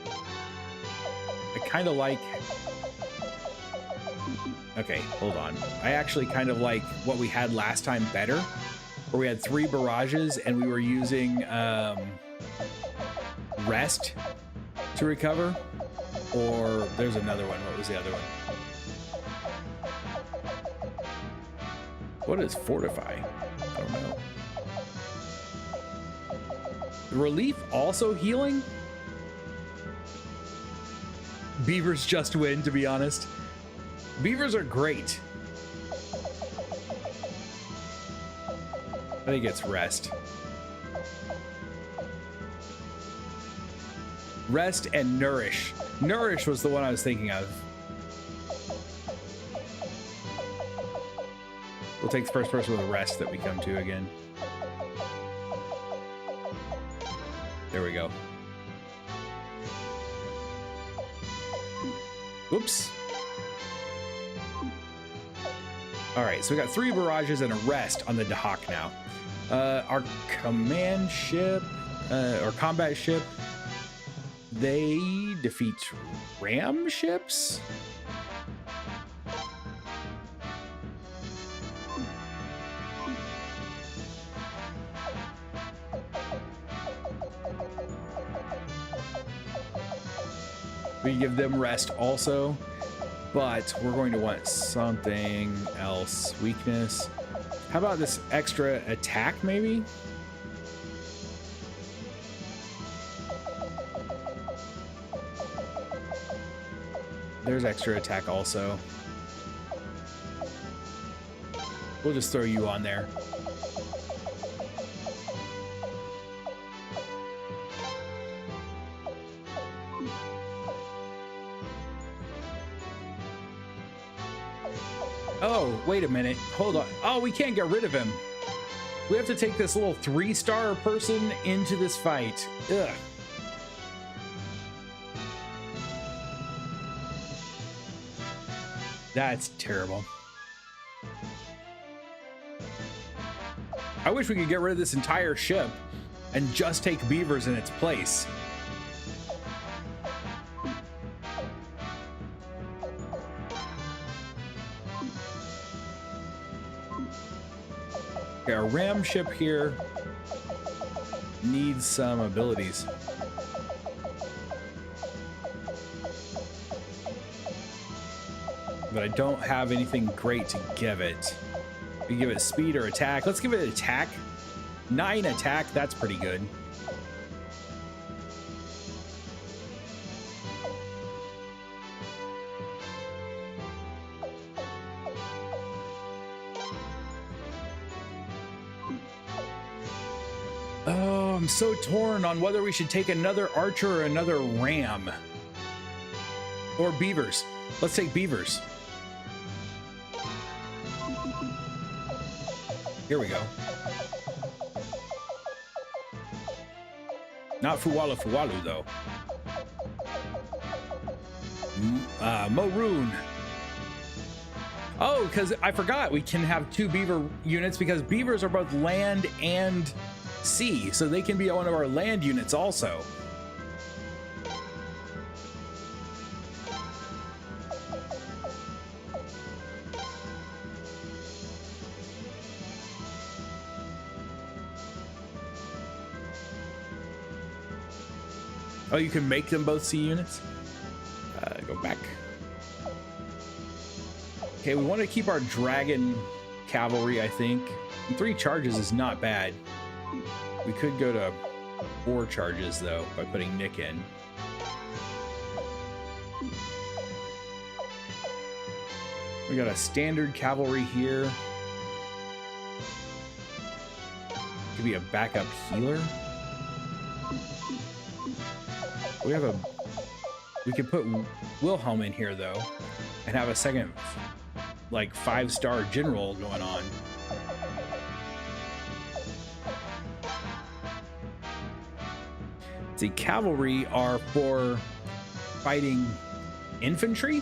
I kind of like... Okay, hold on. I actually kind of like what we had last time better, where we had 3 barrages and we were using rest to recover. Or there's another one. What was the other one? What is fortify? I don't know. Relief also healing? Beavers just win, to be honest. Beavers are great. I think it's rest. Rest and nourish. Nourish was the one I was thinking of. We'll take the first person with a rest that we come to again. There we go. Oops. All right, so we got 3 barrages and a rest on the Dahak now. Our command ship, or combat ship, they defeat ram ships? We give them rest also, but we're going to want something else. Weakness. How about this extra attack, maybe? There's extra attack also. We'll just throw you on there. Oh, wait a minute. Hold on. Oh, we can't get rid of him. We have to take this little 3-star person into this fight. Ugh. That's terrible. I wish we could get rid of this entire ship and just take beavers in its place. Okay, our ram ship here needs some abilities. But I don't have anything great to give it. We give it speed or attack. Let's give it attack. 9 attack, that's pretty good. Oh, I'm so torn on whether we should take another archer or another ram. Or beavers. Let's take beavers. Here we go. Not Fuwalu Fuwalu, though. Rune. Oh, because I forgot we can have 2 beaver units because beavers are both land and sea, so they can be one of our land units also. Oh, you can make them both sea units? Go back. Okay, we want to keep our dragon cavalry, I think. And 3 charges is not bad. We could go to 4 charges, though, by putting Nick in. We got a standard cavalry here. Could be a backup healer. We could put Wilhelm in here though, and have a second, like 5-star general going on. The cavalry are for fighting infantry.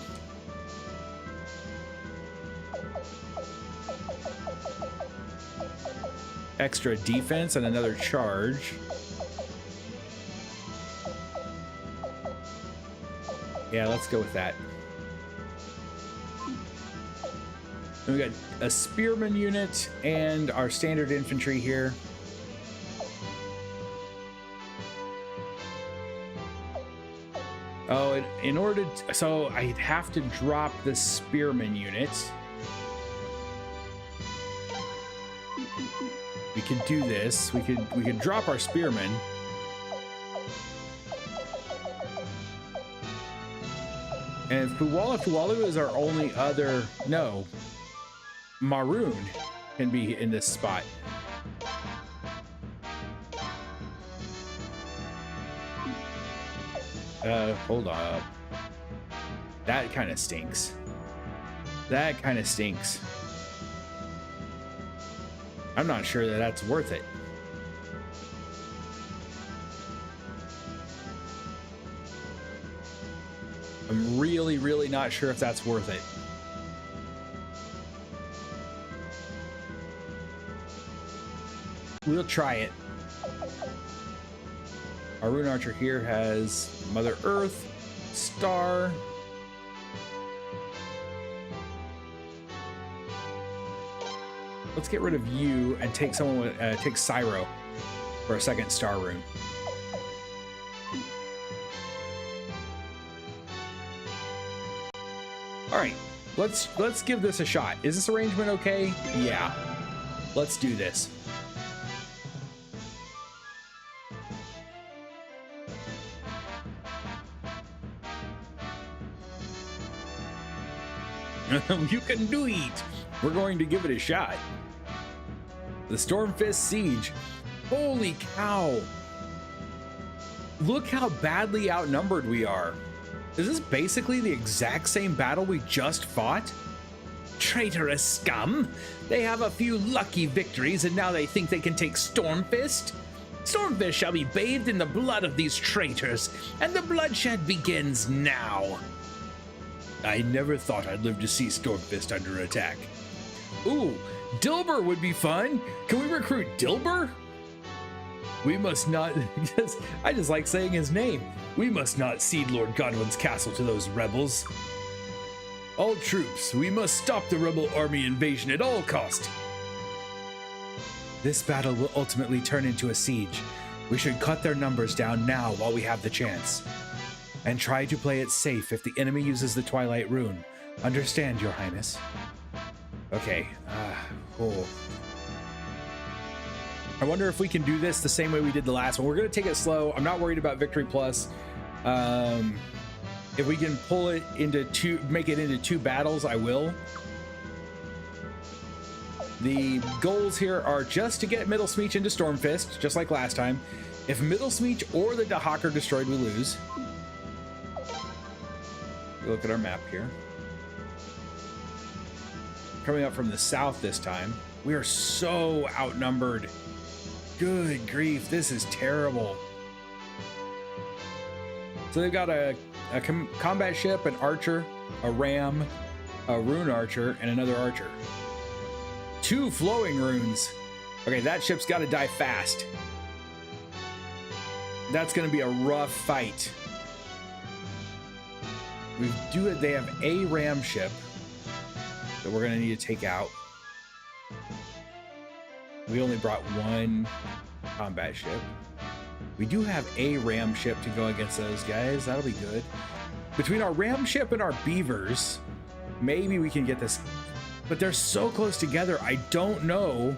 Extra defense and another charge. Yeah, let's go with that. Then we got a spearman unit and our standard infantry here. Oh, in order to, so I'd have to drop the spearman unit. We could do this. We could drop our spearmen And Fuwalu is our only other, no, Maroon can be in this spot. Hold up. That kind of stinks. That kind of stinks. I'm not sure that that's worth it. I'm really not sure if that's worth it. We'll try it. Our Rune Archer here has Mother Earth, Star. Let's get rid of you and take someone with, take Cyro for a second Star Rune. All right, let's give this a shot. Is this arrangement okay? Yeah, let's do this. You can do it. We're going to give it a shot. The Stormfist Siege. Holy cow. Look how badly outnumbered we are. Is this basically the exact same battle we just fought? Traitorous scum. They have a few lucky victories and now they think they can take Stormfist? Stormfist shall be bathed in the blood of these traitors, and the bloodshed begins now. I never thought I'd live to see Stormfist under attack. Ooh, Dilber would be fun. Can we recruit Dilber? We must not, I just like saying his name. We must not cede Lord Godwin's castle to those rebels. All troops, we must stop the rebel army invasion at all cost. This battle will ultimately turn into a siege. We should cut their numbers down now while we have the chance. And try to play it safe if the enemy uses the Twilight Rune. Understand, Your Highness? Okay, cool. I wonder if we can do this the same way we did the last one. We're gonna take it slow. I'm not worried about Victory Plus. If we can pull it into make it into 2 battles, I will. The goals here are just to get Middle Smeech into Stormfist, just like last time. If Middle Smeech or the Dahak are destroyed, we lose. Look at our map here. Coming up from the south this time. We are so outnumbered. Good grief, this is terrible. So they've got a combat ship, an archer, a ram, a rune archer, and another archer. 2 flowing runes. Okay, that ship's got to die fast. That's going to be a rough fight. They have a ram ship that we're going to need to take out. We only brought 1 combat ship. We do have a ram ship to go against those guys. That'll be good. Between our ram ship and our beavers, maybe we can get this. But they're so close together, I don't know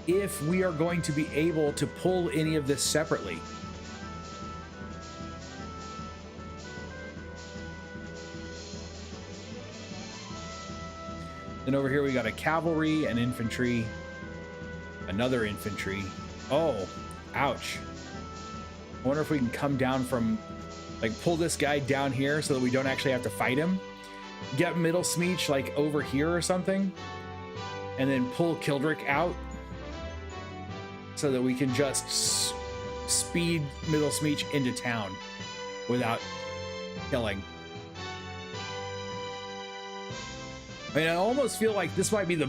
if we are going to be able to pull any of this separately. Then over here we got a cavalry, an infantry, another infantry. Oh, ouch. I wonder if we can come down from, like, pull this guy down here so that we don't actually have to fight him. Get Middle Smeech, like, over here or something. And then pull Kildrick out so that we can just speed Middle Smeech into town without killing. I mean, I almost feel like this might be the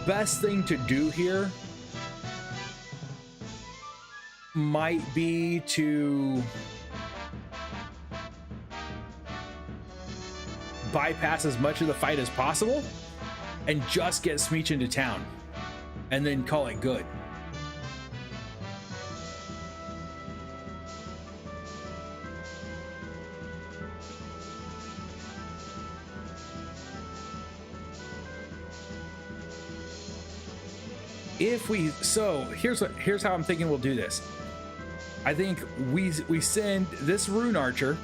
best thing to do here might be to bypass as much of the fight as possible and just get Smeech into town and then call it good. If we, so here's how I'm thinking we'll do this. I think we send this Rune Archer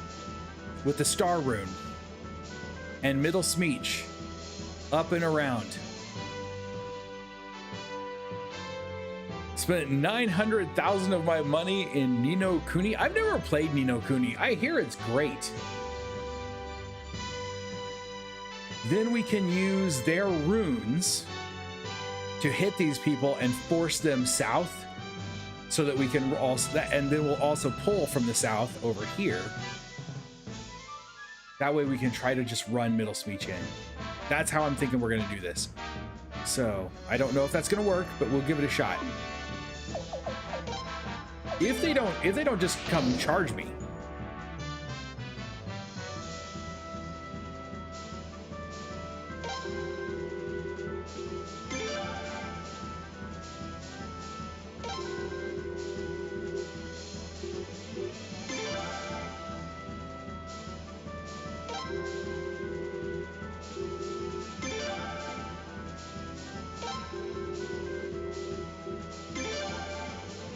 with the Star Rune and Middle Smeech up and around. Spent 900,000 of my money in Ni no Kuni. I've never played Ni no Kuni. I hear it's great. Then we can use their runes to hit these people and force them south, so that we can also, and then we'll also pull from the south over here. That way we can try to just run Middle Smeech in. That's how I'm thinking we're gonna do this. So I don't know if that's gonna work, but we'll give it a shot. If they don't just come charge me.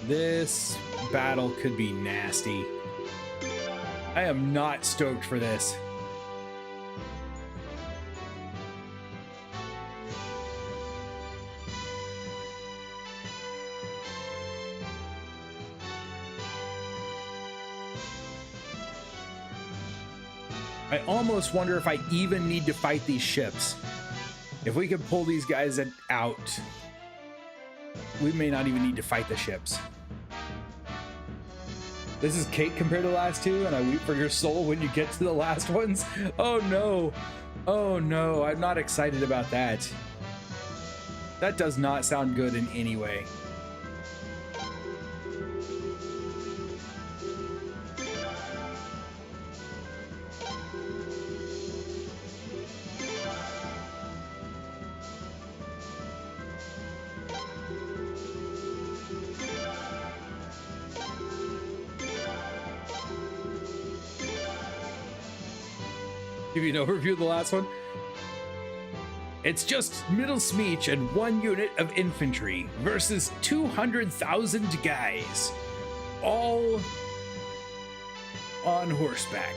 This battle could be nasty. I am not stoked for this. I almost wonder if I even need to fight these ships. If we could pull these guys out, we may not even need to fight the ships. This is cake compared to the last two, and I weep for your soul when you get to the last ones. Oh no. Oh no, I'm not excited about that. That does not sound good in any way. Give you an overview of the last one. It's just Middle Smeech and 1 unit of infantry versus 200,000 guys, all on horseback.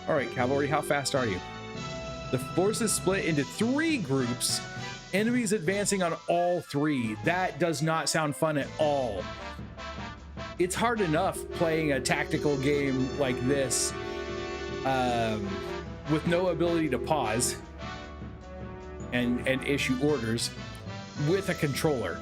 All right, cavalry, how fast are you? The forces split into 3 groups, enemies advancing on all 3. That does not sound fun at all. It's hard enough playing a tactical game like this with no ability to pause and issue orders with a controller.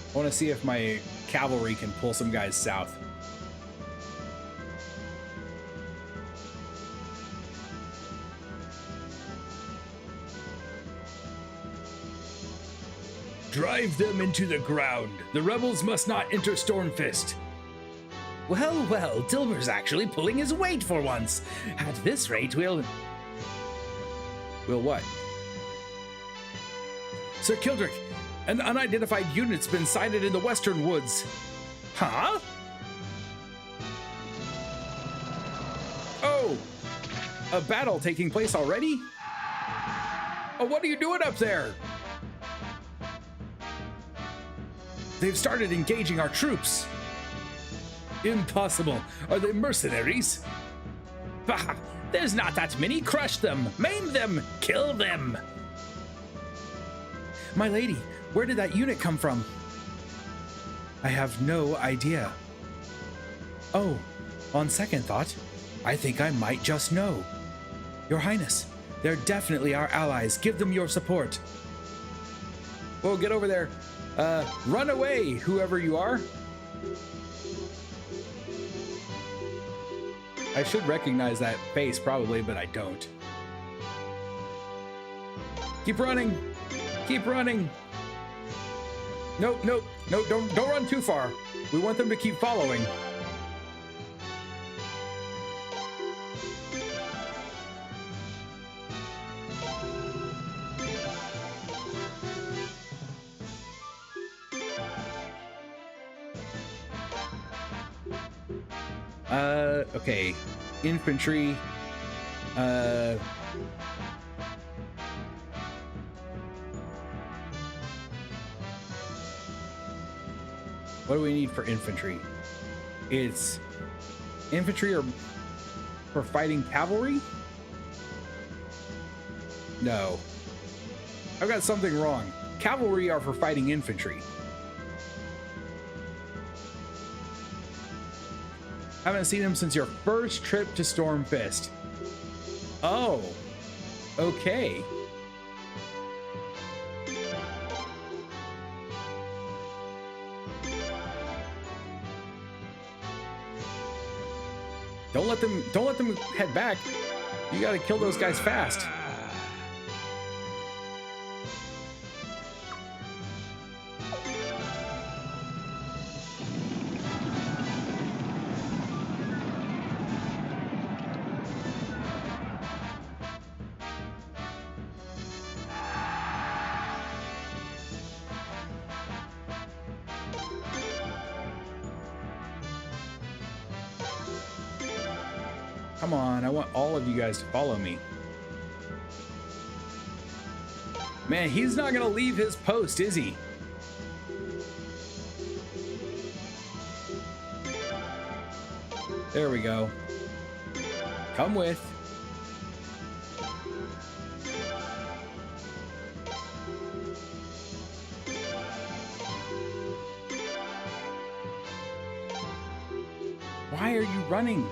I want to see if my cavalry can pull some guys south. Drive them into the ground. The rebels must not enter Stormfist. Well, well, Dilber's actually pulling his weight for once. At this rate, we'll... Will what? Sir Kildrick, an unidentified unit's been sighted in the western woods. Huh? Oh! A battle taking place already? Oh, what are you doing up there? They've started engaging our troops. Impossible. Are they mercenaries? Bah! There's not that many. Crush them, maim them, kill them. My lady, where did that unit come from? I have no idea. Oh, on second thought, I think I might just know. Your Highness, they're definitely our allies. Give them your support. Whoa, get over there. Run away, whoever you are. I should recognize that face probably, but I don't. Keep running. Keep running. Nope, nope, no, don't run too far. We want them to keep following. Okay, infantry. What do we need for infantry? It's infantry or for fighting cavalry? No. I've got something wrong. Cavalry are for fighting infantry. Haven't seen him since your first trip to Stormfist. Oh, okay. Don't let them head back. You gotta kill those guys fast. Come on, I want all of you guys to follow me. Man, he's not gonna leave his post, is he? There we go. Come with. Why are you running?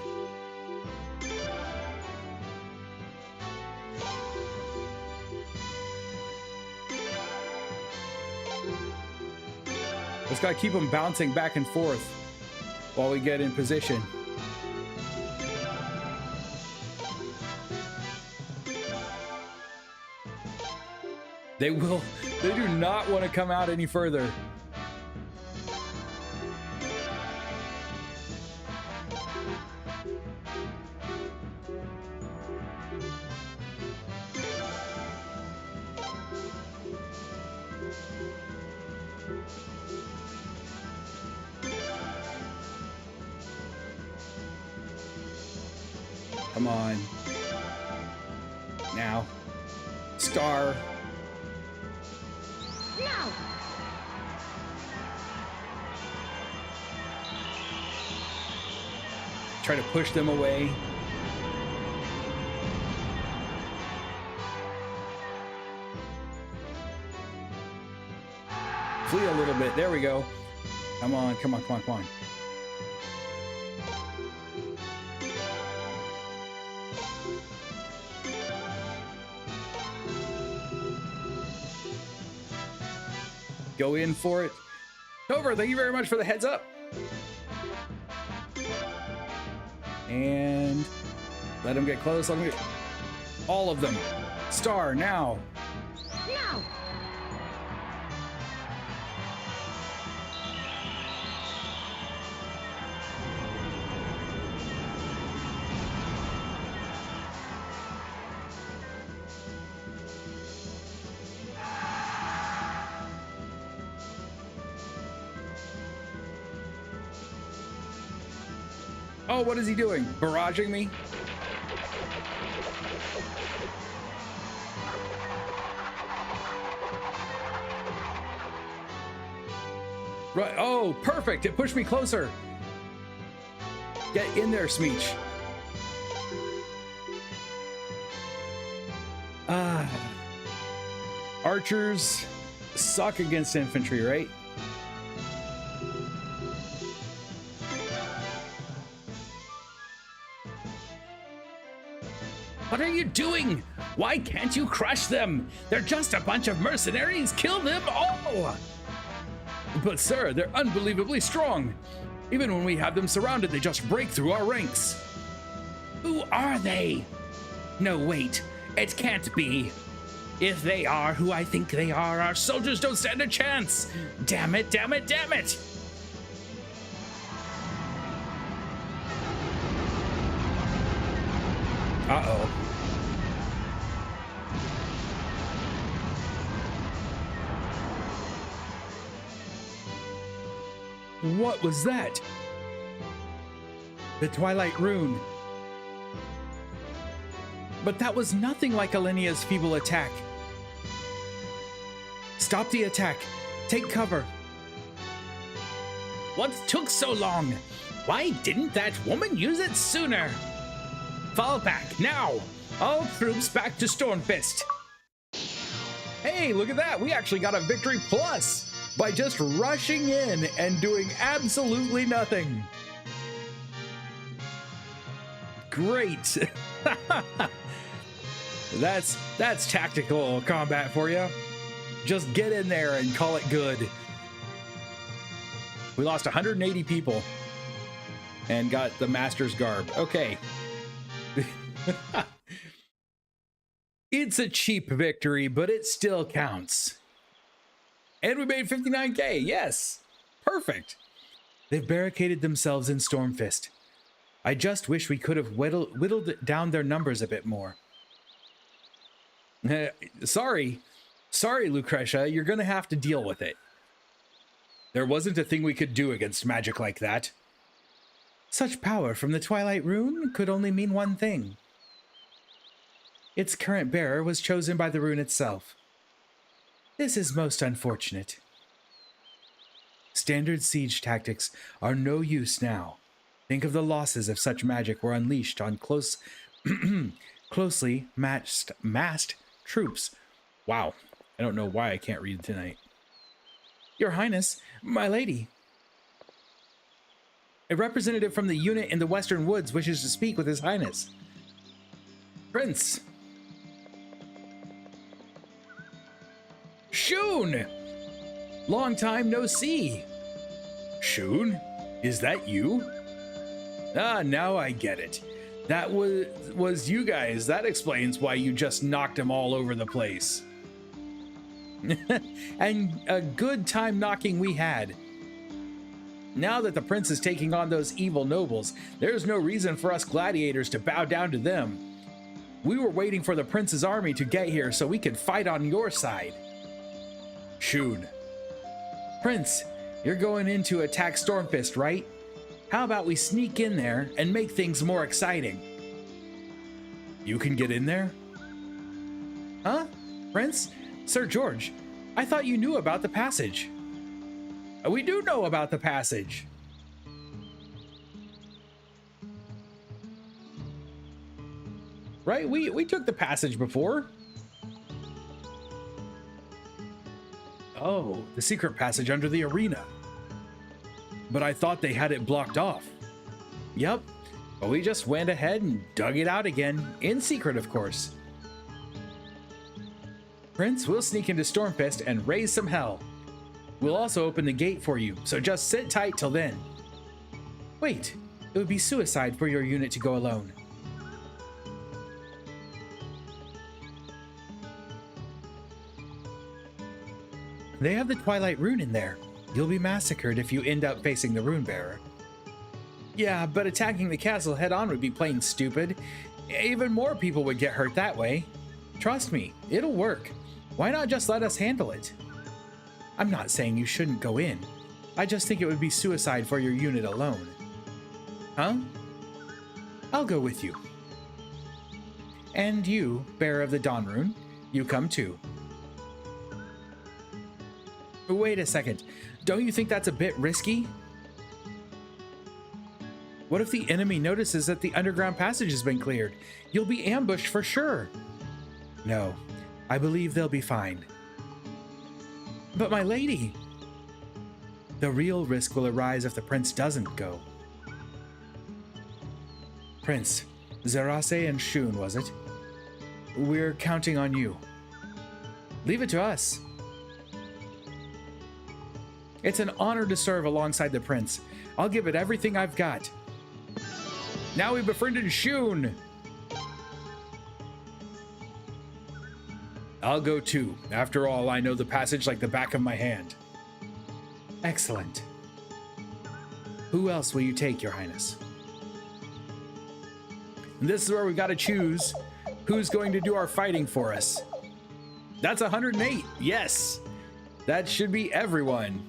Just gotta keep them bouncing back and forth while we get in position. They do not want to come out any further. Come on. Now. Star. Now! Try to push them away. Flee a little bit. There we go. Come on, come on, come on, come on. Go in for it. Over. Thank you very much for the heads up. And let them get close. Let them get all of them. Star now. Now! Oh, what is he doing? Barraging me? Right. Oh, perfect. It pushed me closer. Get in there, Smeech. Archers suck against infantry, right? What are you doing? Why can't you crush them? They're just a bunch of mercenaries. Kill them all! But sir, they're unbelievably strong. Even when we have them surrounded, they just break through our ranks. Who are they? No, wait. It can't be. If they are who I think they are, our soldiers don't stand a chance. Damn it, damn it, damn it! Uh-oh. What was that? The Twilight Rune. But that was nothing like Alenia's feeble attack. Stop the attack. Take cover. What took so long? Why didn't that woman use it sooner? Fall back, now! All troops back to Stormfist! Hey, look at that. We actually got a victory plus by just rushing in and doing absolutely nothing. Great. That's tactical combat for you. Just get in there and call it good. We lost 180 people and got the Master's Garb. Okay. It's a cheap victory, but it still counts. And we made 59K. Yes. Perfect. They've barricaded themselves in Stormfist. I just wish we could have whittled down their numbers a bit more. Sorry, Lucretia, you're gonna have to deal with it. There wasn't a thing we could do against magic like that. Such power from the Twilight Rune could only mean one thing. Its current bearer was chosen by the rune itself. This is most unfortunate. Standard siege tactics are no use now. Think of the losses if such magic were unleashed on closely massed troops. Wow, I don't know why I can't read tonight. Your Highness, my lady. A representative from the unit in the Western Woods wishes to speak with His Highness. Prince. Shun! Long time no see. Shun? Is that you? Ah, now I get it. That was you guys. That explains why you just knocked him all over the place. And a good time knocking we had. Now that the prince is taking on those evil nobles, there's no reason for us gladiators to bow down to them. We were waiting for the prince's army to get here so we could fight on your side. Shun. Prince, you're going in to attack Stormfist, right? How about we sneak in there and make things more exciting? You can get in there? Huh? Prince? Sir George, I thought you knew about the passage. We do know about the passage. Right? We took the passage before. Oh, the secret passage under the arena. But I thought they had it blocked off. Yep, but we just went ahead and dug it out again, in secret, of course. Prince, we'll sneak into Stormfist and raise some hell. We'll also open the gate for you, so just sit tight till then. Wait, it would be suicide for your unit to go alone. They have the Twilight Rune in there. You'll be massacred if you end up facing the Rune Bearer. Yeah, but attacking the castle head-on would be plain stupid. Even more people would get hurt that way. Trust me, it'll work. Why not just let us handle it? I'm not saying you shouldn't go in. I just think it would be suicide for your unit alone. Huh? I'll go with you. And you, bearer of the Dawn Rune, you come too. Wait a second. Don't you think that's a bit risky? What if the enemy notices that the underground passage has been cleared? You'll be ambushed for sure. No, I believe they'll be fine. But my lady! The real risk will arise if the prince doesn't go. Prince, Zerase and Shun, was it? We're counting on you. Leave it to us. It's an honor to serve alongside the prince. I'll give it everything I've got. Now we've befriended Shun. I'll go too. After all, I know the passage like the back of my hand. Excellent. Who else will you take, Your Highness? And this is where we've got to choose who's going to do our fighting for us. That's 108. Yes. That should be everyone.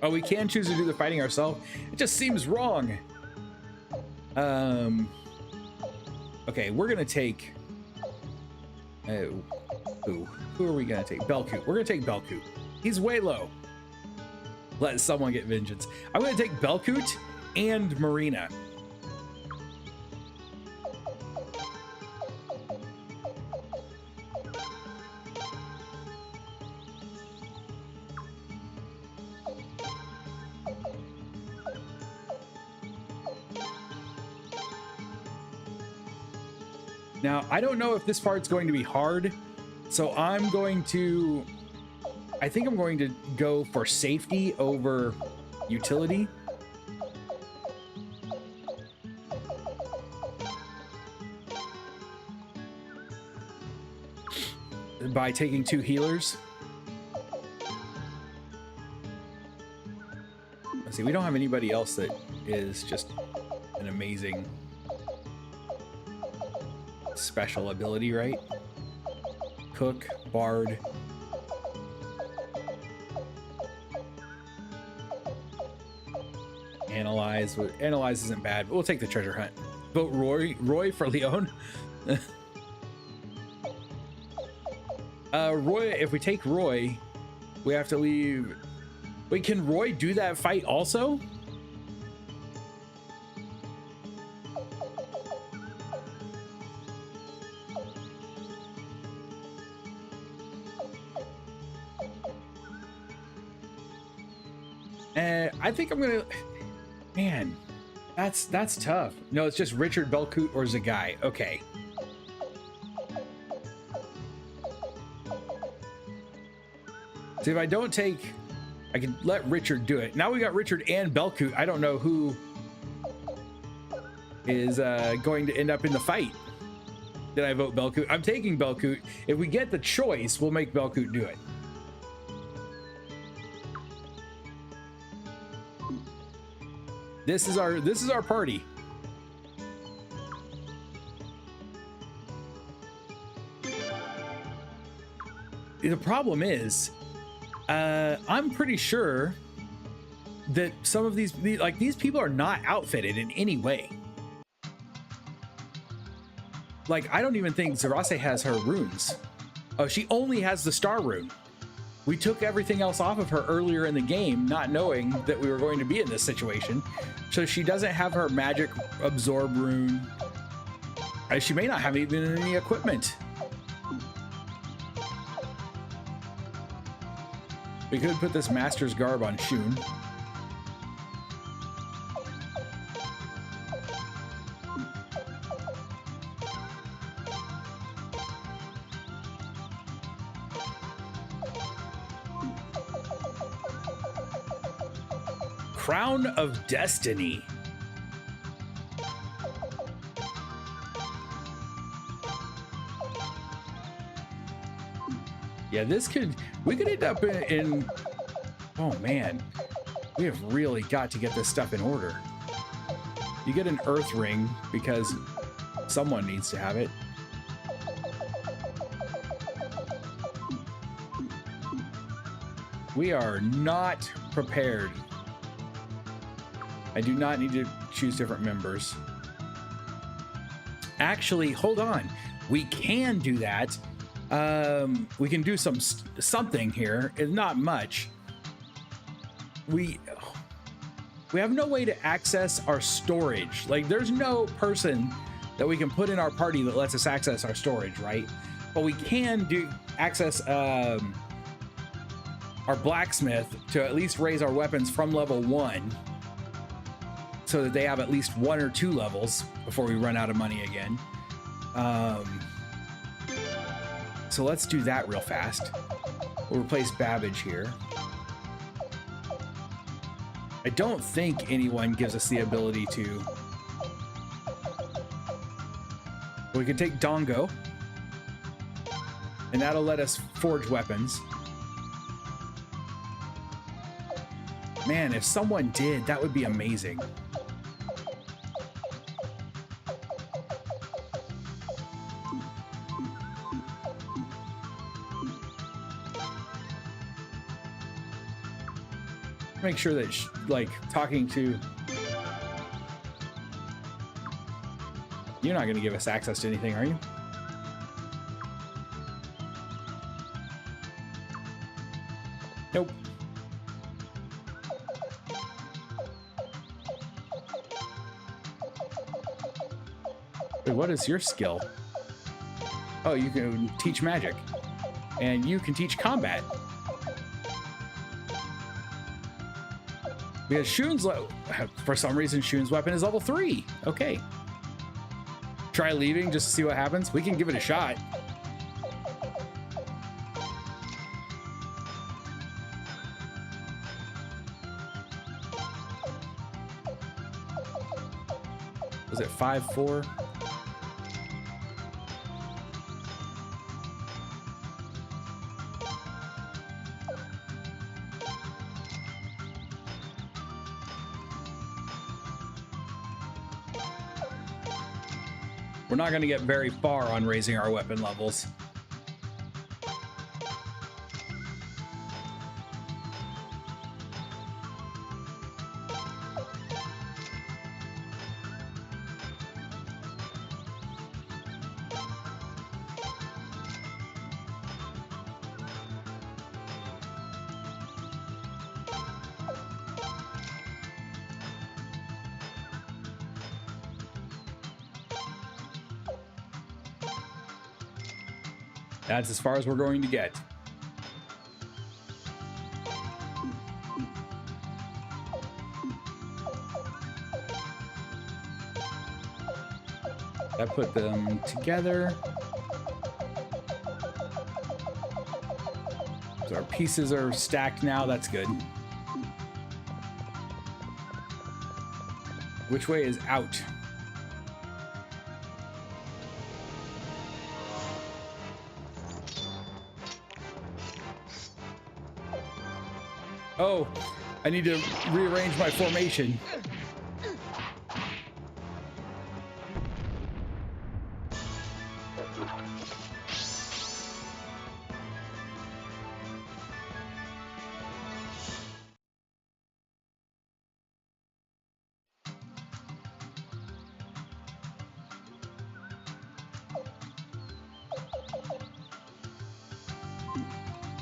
Oh, we can choose to do the fighting ourselves. It just seems wrong. Okay, we're gonna take. Who are we gonna take? Belkoot. We're gonna take Belkoot. He's way low. Let someone get vengeance. I'm gonna take Belkoot and Marina. Now, I don't know if this part's going to be hard, so I think I'm going to go for safety over utility. By taking 2 healers. Let's see, we don't have anybody else that is just an amazing special ability, right? Cook, Bard. Analyze. Analyze isn't bad, but we'll take the treasure hunt. Vote Roy for Leon. Roy, if we take Roy, we have to leave. Wait, can Roy do that fight also? I think I'm gonna. Man, that's tough. No, it's just Richard, Belkoot, or Zagai. Okay. So if I don't take, I can let Richard do it. Now we got Richard and Belkoot. I don't know who is going to end up in the fight. Did I vote Belkoot? I'm taking Belkoot. If we get the choice, we'll make Belkoot do it. This is our party. The problem is, I'm pretty sure that some of these people are not outfitted in any way. Like, I don't even think Zarase has her runes. Oh, she only has the star rune. We took everything else off of her earlier in the game, not knowing that we were going to be in this situation. So she doesn't have her magic absorb rune. She may not have even any equipment. We could put this master's garb on Shun. Crown of Destiny. Yeah, we could end up in oh man, we have really got to get this stuff in order. You get an earth ring because someone needs to have it. We are not prepared. I do not need to choose different members. Actually, hold on. We can do that. We can do something here. It's not much. We have no way to access our storage. Like, there's no person that we can put in our party that lets us access our storage, right? But we can access our blacksmith to at least raise our weapons from level 1. So that they have at least 1 or 2 levels before we run out of money again. So let's do that real fast. We'll replace Babbage here. I don't think anyone gives us the ability to. We can take Dongo, and that'll let us forge weapons. Man, if someone did, that would be amazing. Make sure that, like, talking to... You're not going to give us access to anything, are you? Nope. Wait, what is your skill? Oh, you can teach magic. And you can teach combat. Because Shun's, for some reason, Shun's weapon is level 3. Okay. Try leaving just to see what happens. We can give it a shot. Was it 5-4? We're not going to get very far on raising our weapon levels. That's as far as we're going to get. That put them together. So our pieces are stacked now. That's good. Which way is out? Oh, I need to rearrange my formation.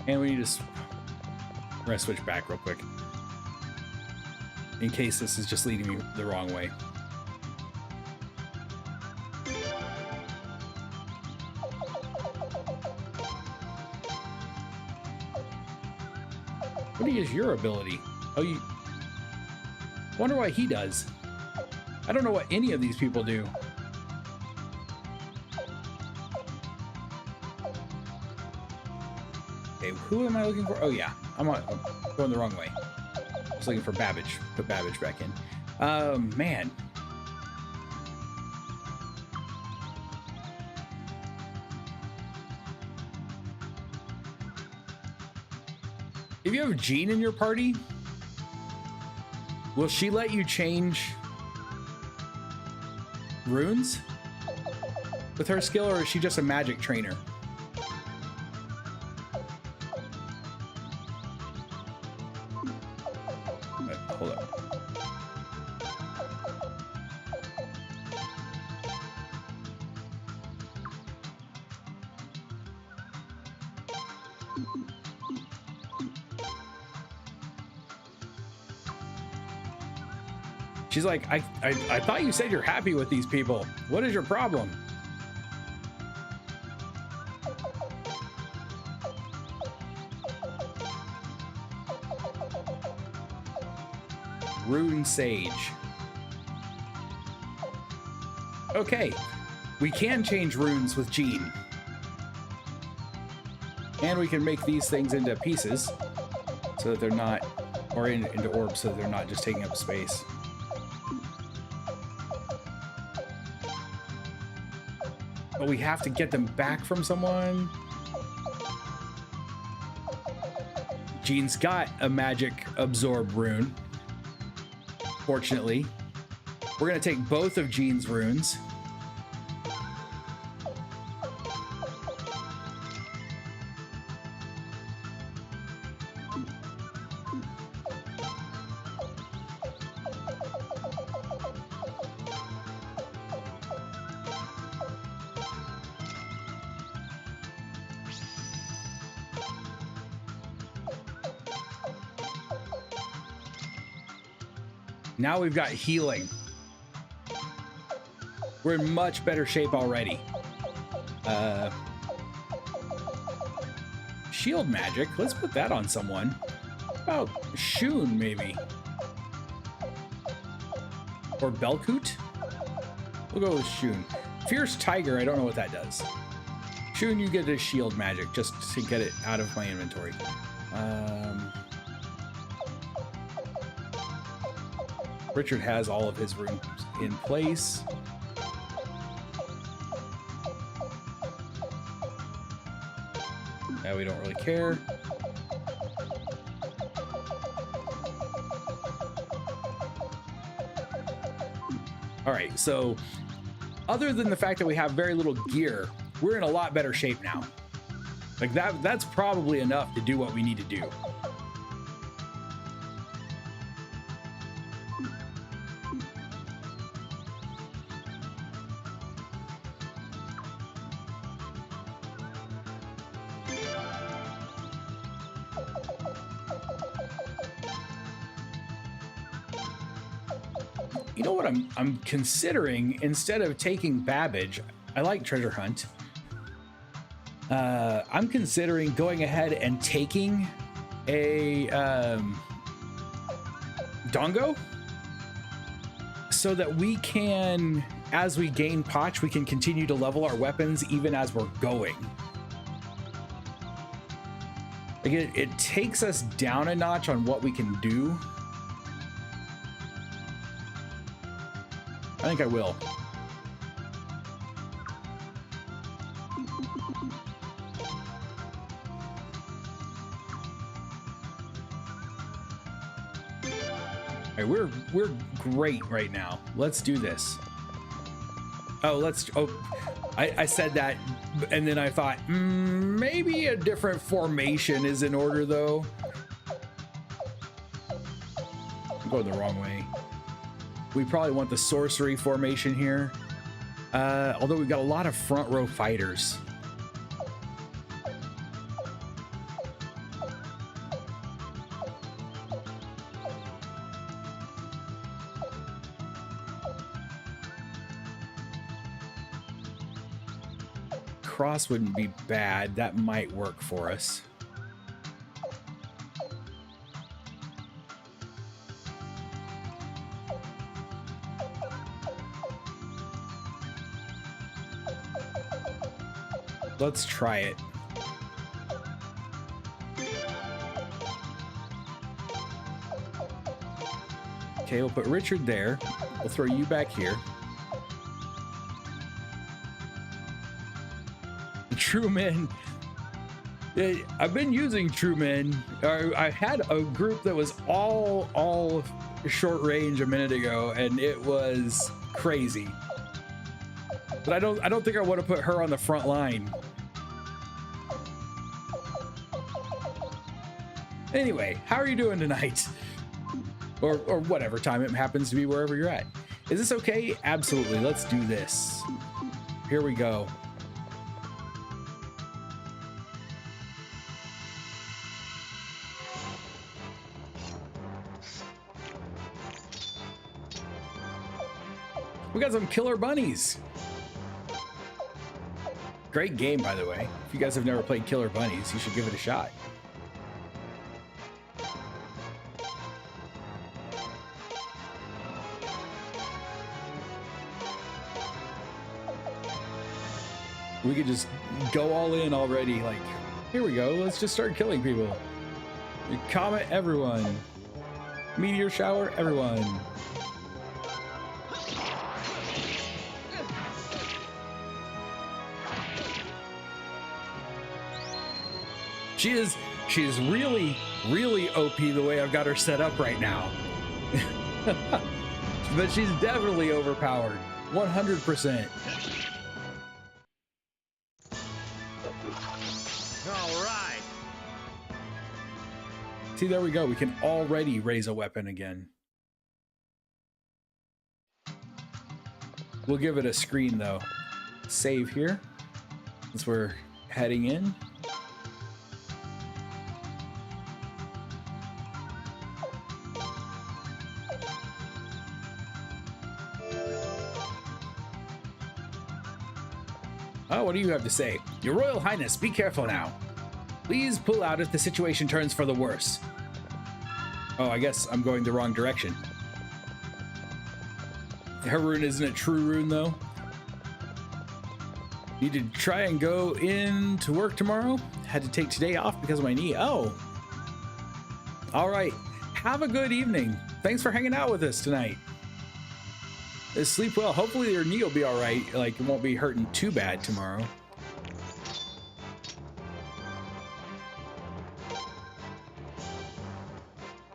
And we need to... We're gonna switch back real quick. In case this is just leading me the wrong way. What is your ability? Oh, you... Wonder what he does. I don't know what any of these people do. Okay, who am I looking for? Oh yeah, I'm going the wrong way. I was looking for Babbage. Put Babbage back in. Man. If you have Jean in your party, will she let you change runes with her skill, or is she just a magic trainer? Hold up. She's like, I thought you said you're happy with these people. What is your problem? Rune Sage. Okay, we can change runes with Jean. And we can make these things into pieces so that they're not, or into orbs so that they're not just taking up space. But we have to get them back from someone. Jean's got a magic absorb rune. Fortunately, we're going to take both of Jean's runes. Now we've got healing. We're in much better shape already. Shield magic. Let's put that on someone. How about Shun, maybe? Or Belkut? We'll go with Shun. Fierce Tiger, I don't know what that does. Shun, you get a shield magic just to get it out of my inventory. Richard has all of his rooms in place. Yeah, we don't really care. All right, so other than the fact that we have very little gear, we're in a lot better shape now. Like that's probably enough to do what we need to do. You know what I'm considering, instead of taking Babbage, I like Treasure Hunt. I'm considering going ahead and taking a Dongo so that we can, as we gain Potch, we can continue to level our weapons even as we're going. Like it takes us down a notch on what we can do. I think I will. All right, we're great right now. Let's do this. I said that, and then I thought maybe a different formation is in order though. I'm going the wrong way. We probably want the sorcery formation here. Although we've got a lot of front row fighters. Cross wouldn't be bad. That might work for us. Let's try it. Okay, we'll put Richard there. We'll throw you back here. Truman. I've been using Truman. I had a group that was all short range a minute ago, and it was crazy. But I don't think I want to put her on the front line. Anyway, how are you doing tonight? Or whatever time it happens to be, wherever you're at. Is this okay? Absolutely. Let's do this. Here we go. We got some killer bunnies. Great game, by the way. If you guys have never played Killer Bunnies, you should give it a shot. We could just go all in already. Like, here we go. Let's just start killing people. Comet everyone. Meteor shower everyone. She is really OP the way I've got her set up right now. But she's definitely overpowered. 100%. All right. See, there we go. We can already raise a weapon again. We'll give it a screen though. Save here. Since we're heading in. Oh, what do you have to say? Your Royal Highness, be careful now. Please pull out if the situation turns for the worse. Oh, I guess I'm going the wrong direction. Her rune isn't a true rune, though. Need to try and go in to work tomorrow. Had to take today off because of my knee. Oh. All right. Have a good evening. Thanks for hanging out with us tonight. Sleep well. Hopefully your knee will be all right. Like, it won't be hurting too bad tomorrow.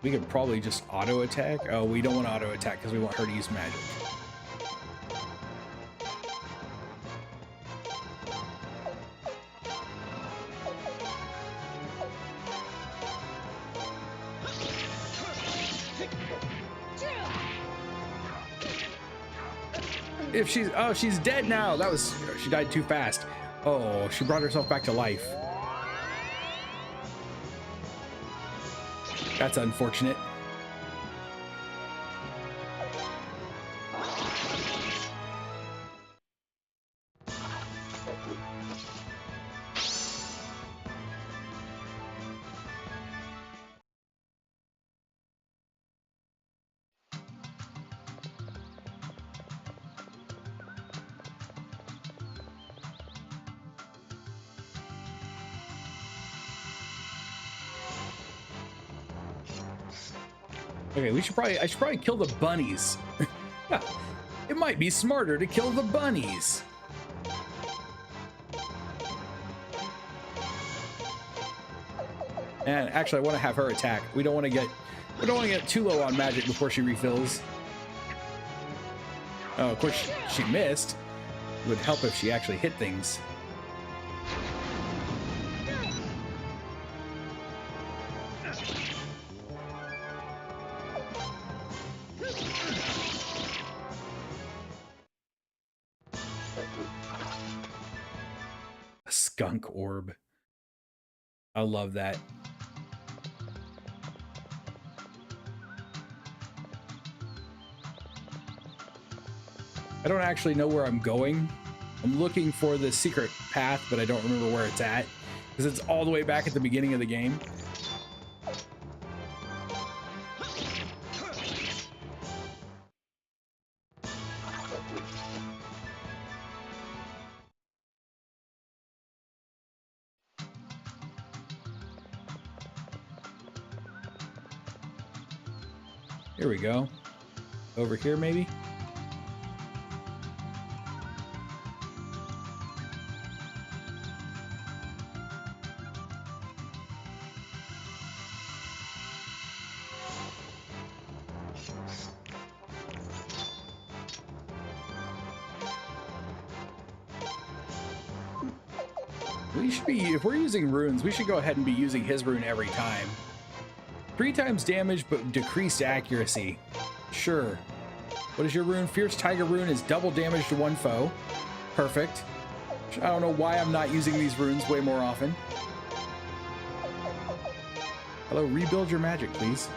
We could probably just auto attack. Oh, we don't want to auto attack because we want her to use magic. If she's, oh, she's dead now. That was, she died too fast. Oh, she brought herself back to life. That's unfortunate. Okay, I should probably kill the bunnies. It might be smarter to kill the bunnies. And actually, I want to have her attack. We don't want to get too low on magic before she refills. Oh, of course she missed. It would help if she actually hit things. Skunk orb. I love that. I don't actually know where I'm going. I'm looking for the secret path, but I don't remember where it's at because it's all the way back at the beginning of the game. Here we go. Over here, maybe? We should be, if we're using runes, we should go ahead and be using his rune every time. 3 times damage, but decreased accuracy. Sure. What is your rune? Fierce Tiger Rune is double damage to one foe. Perfect. I don't know why I'm not using these runes way more often. Hello, rebuild your magic, please.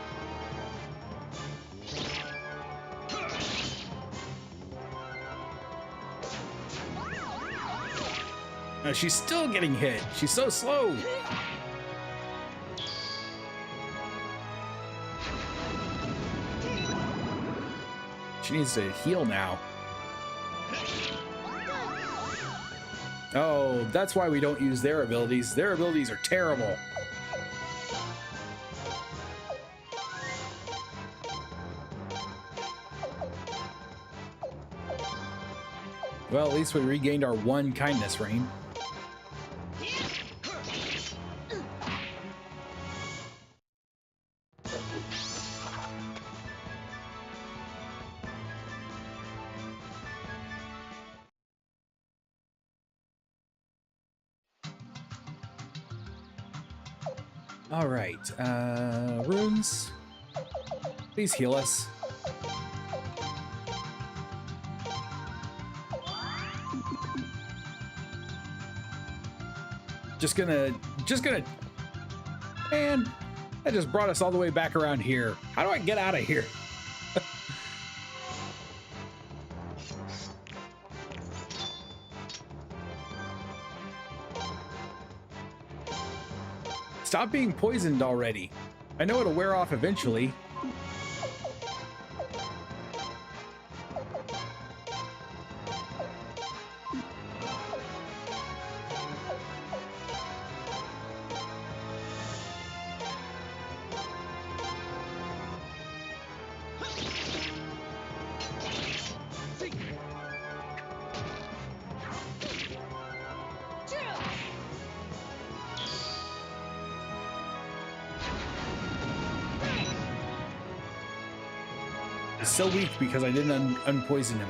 No, she's still getting hit. She's so slow. She needs to heal now. Oh, that's why we don't use their abilities. Their abilities are terrible. Well, at least we regained our 1 kindness ring. All right, runes, please heal us. Just gonna, man, that just brought us all the way back around here. How do I get out of here? Stop being poisoned already. I know it'll wear off eventually. He's so weak because I didn't unpoison him.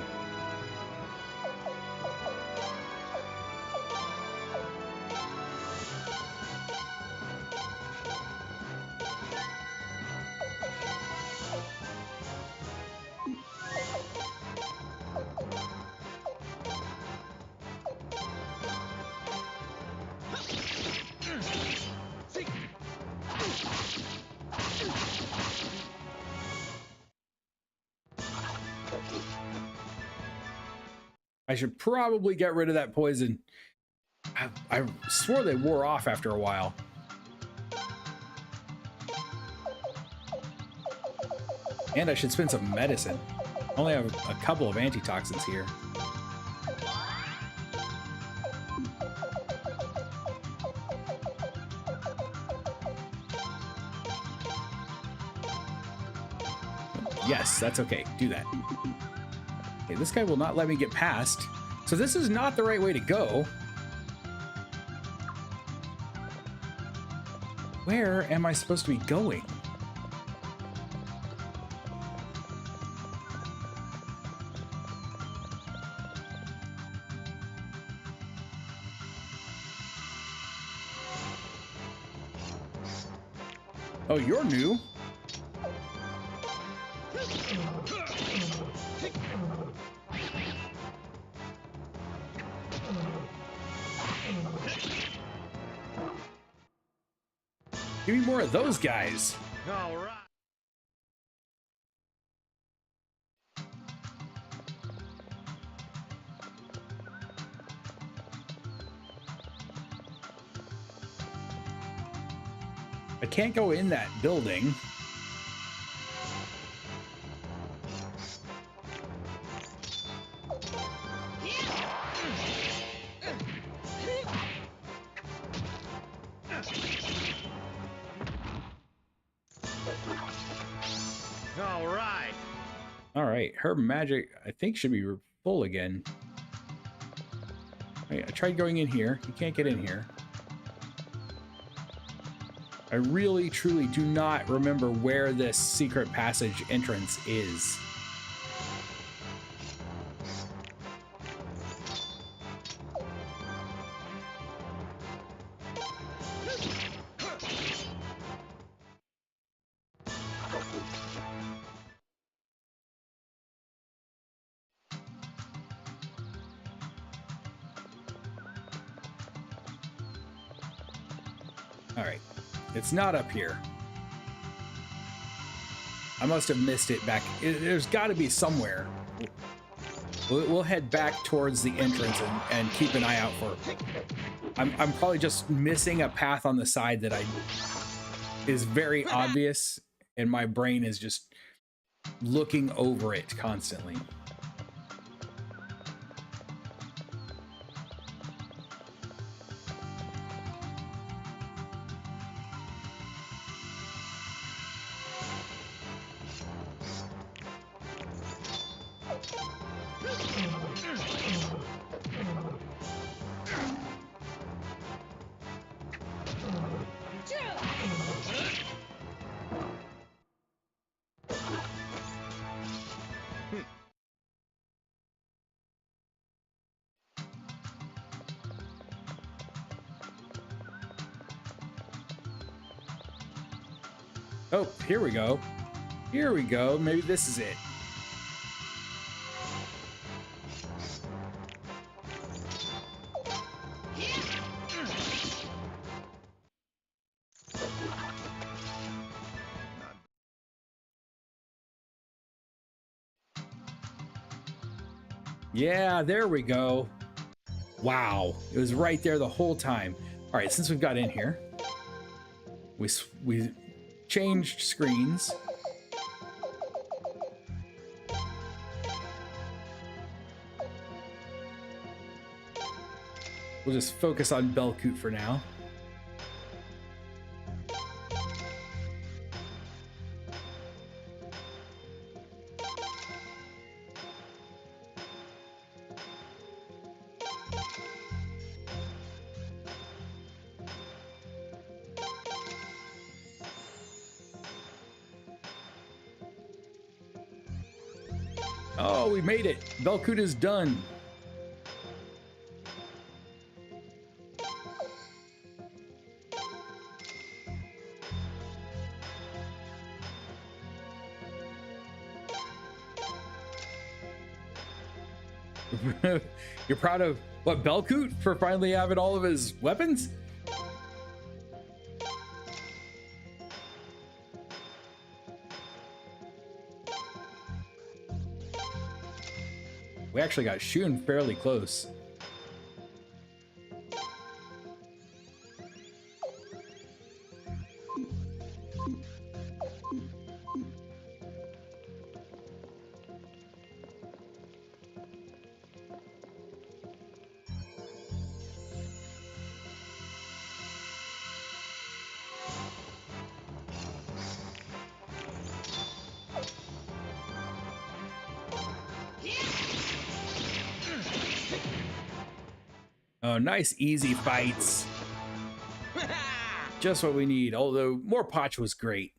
I should probably get rid of that poison. I swore they wore off after a while. And I should spend some medicine. I only have a couple of antitoxins here. Yes, that's okay. Do that. Okay, this guy will not let me get past. So this is not the right way to go. Where am I supposed to be going? Oh, you're new. Give me more of those guys. All right. I can't go in that building. All right, her magic, I think, should be full again. Wait, I tried going in here. You can't get in here. I really, truly do not remember where this secret passage entrance is. All right, it's not up here. I must have missed it back. There's got to be somewhere. We'll head back towards the entrance and keep an eye out for it. I'm probably just missing a path on the side that is very obvious, and my brain is just looking over it constantly. Oh, here we go. Here we go. Maybe this is it. Yeah, there we go. Wow, it was right there the whole time. All right, since we've got in here, We changed screens. We'll just focus on Belcoot for now. Oh, we made it. Belcoot is done. You're proud of what, Belcoot, for finally having all of his weapons? We actually got Shun fairly close. Oh, nice easy fights. Just what we need, although more Potch was great.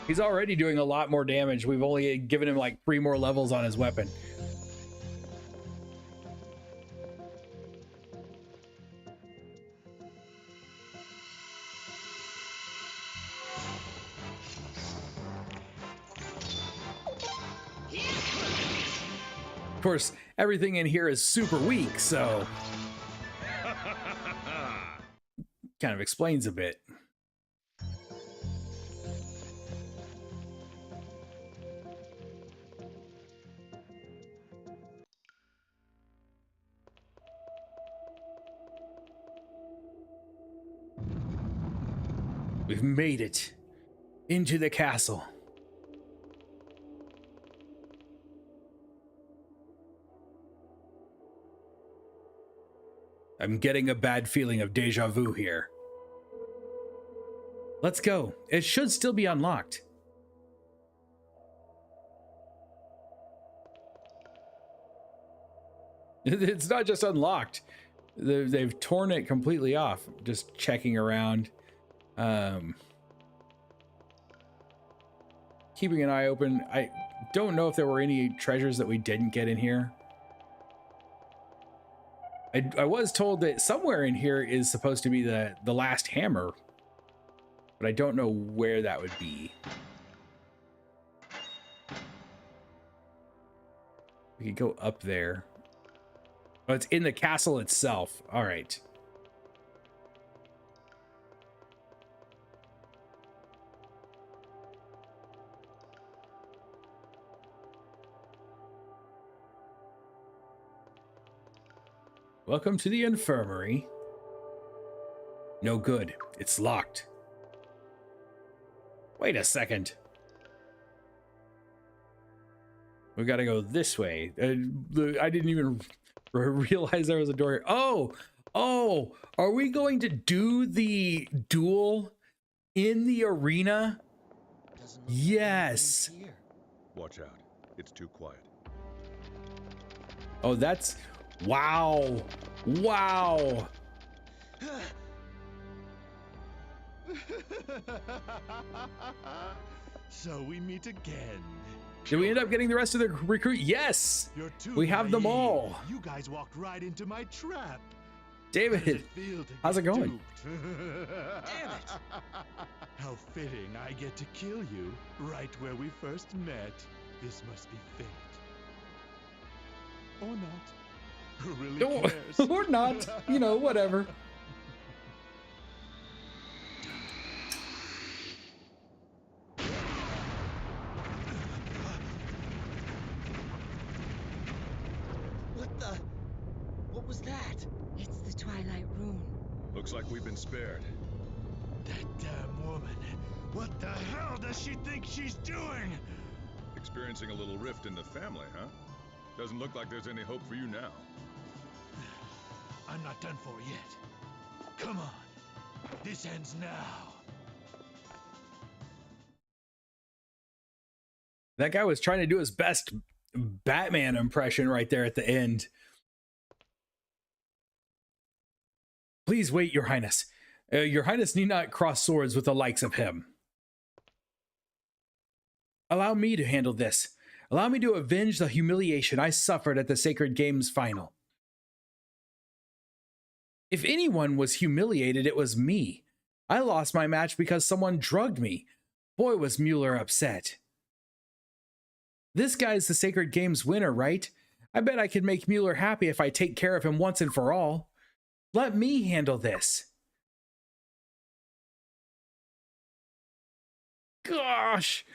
He's already doing a lot more damage. We've only given him like 3 more levels on his weapon. Of course, everything in here is super weak, so kind of explains a bit. We've made it into the castle. I'm getting a bad feeling of deja vu here. Let's go. It should still be unlocked. It's not just unlocked. They've torn it completely off. Just checking around. Keeping an eye open. I don't know if there were any treasures that we didn't get in here. I was told that somewhere in here is supposed to be the last hammer, but I don't know where that would be. We could go up there. Oh, it's in the castle itself. All right. Welcome to the infirmary. No good. It's locked. Wait a second. We gotta go this way. I didn't even realize there was a door. Oh, are we going to do the duel in the arena? Yes. Watch out. It's too quiet. Oh, that's... Wow. Wow. So we meet again. Did we end up getting the rest of the recruit? Yes. We have them all. You guys walked right into my trap. David, how's it going? Damn it. How fitting I get to kill you right where we first met. This must be fate. Or not. Who really Or, cares? or not, you know, whatever. What was that? It's the Twilight Rune. Looks like we've been spared. That damn woman. What the hell does she think she's doing? Experiencing a little rift in the family, huh? Doesn't look like there's any hope for you now. I'm not done for yet. Come on. This ends now. That guy was trying to do his best Batman impression right there at the end. Please wait, Your Highness. Your Highness need not cross swords with the likes of him. Allow me to handle this. Allow me to avenge the humiliation I suffered at the Sacred Games final. If anyone was humiliated, it was me. I lost my match because someone drugged me. Boy, was Mueller upset. This guy's the Sacred Games winner, right? I bet I could make Mueller happy if I take care of him once and for all. Let me handle this. Gosh,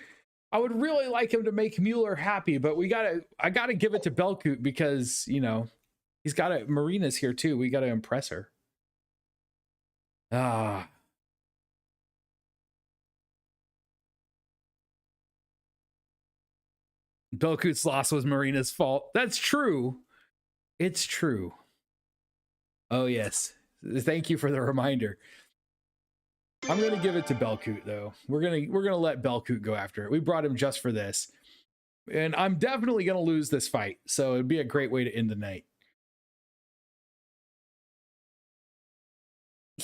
I would really like him to make Mueller happy, but I gotta give it to Belkut because, you know, Marina's here too. We gotta impress her. Ah. Belkut's loss was Marina's fault. That's true. It's true. Oh yes. Thank you for the reminder. I'm gonna give it to Belkut though. We're gonna let Belkut go after it. We brought him just for this. And I'm definitely gonna lose this fight, so it'd be a great way to end the night.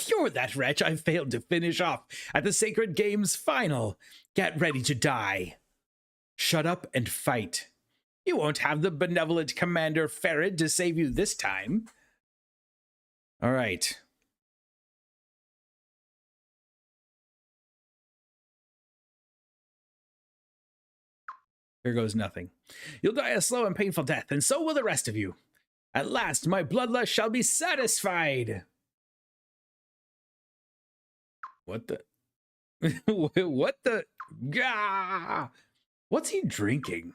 You're that wretch I failed to finish off at the Sacred Games final. Get ready to die. Shut up and fight. You won't have the benevolent Commander Ferret to save you this time. All right. Here goes nothing. You'll die a slow and painful death, and so will the rest of you. At last, my bloodlust shall be satisfied. What the? What the? Gah! What's he drinking?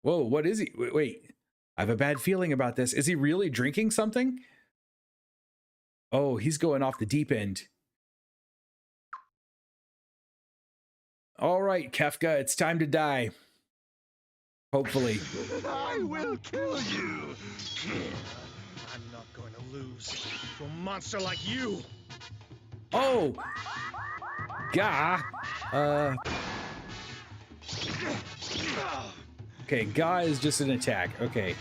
Whoa, what is he? Wait, I have a bad feeling about this. Is he really drinking something? Oh, he's going off the deep end. All right, Kefka, it's time to die. Hopefully. I will kill you. I'm not going to lose to a monster like you. Oh! Gah! Okay, Gah is just an attack. Okay.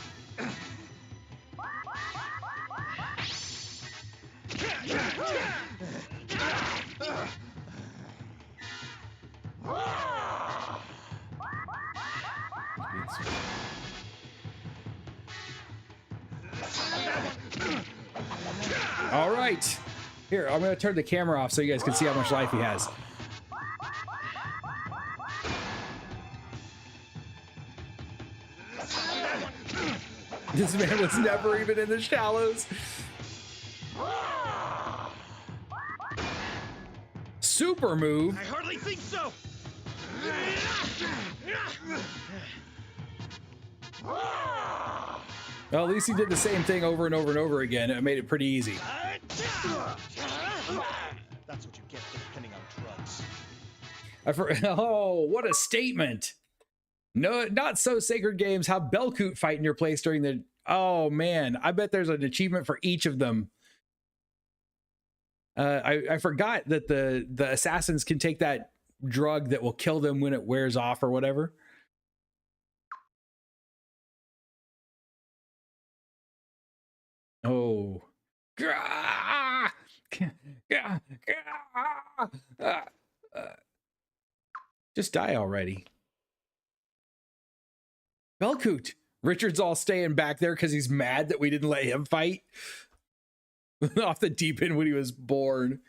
All right. Here, I'm going to turn the camera off so you guys can see how much life he has. This man was never even in the shallows. Super move. I hardly think so. Well, at least he did the same thing over and over and over again. It made it pretty easy. That's what you get for depending on drugs. Oh, what a statement. No, not so Sacred Games. Have Belkut fight in your place during the... Oh, man. I bet there's an achievement for each of them. I forgot that the assassins can take that drug that will kill them when it wears off or whatever. Oh. Just die already. Belkut. Richard's all staying back there because he's mad that we didn't let him fight. Off the deep end when he was born.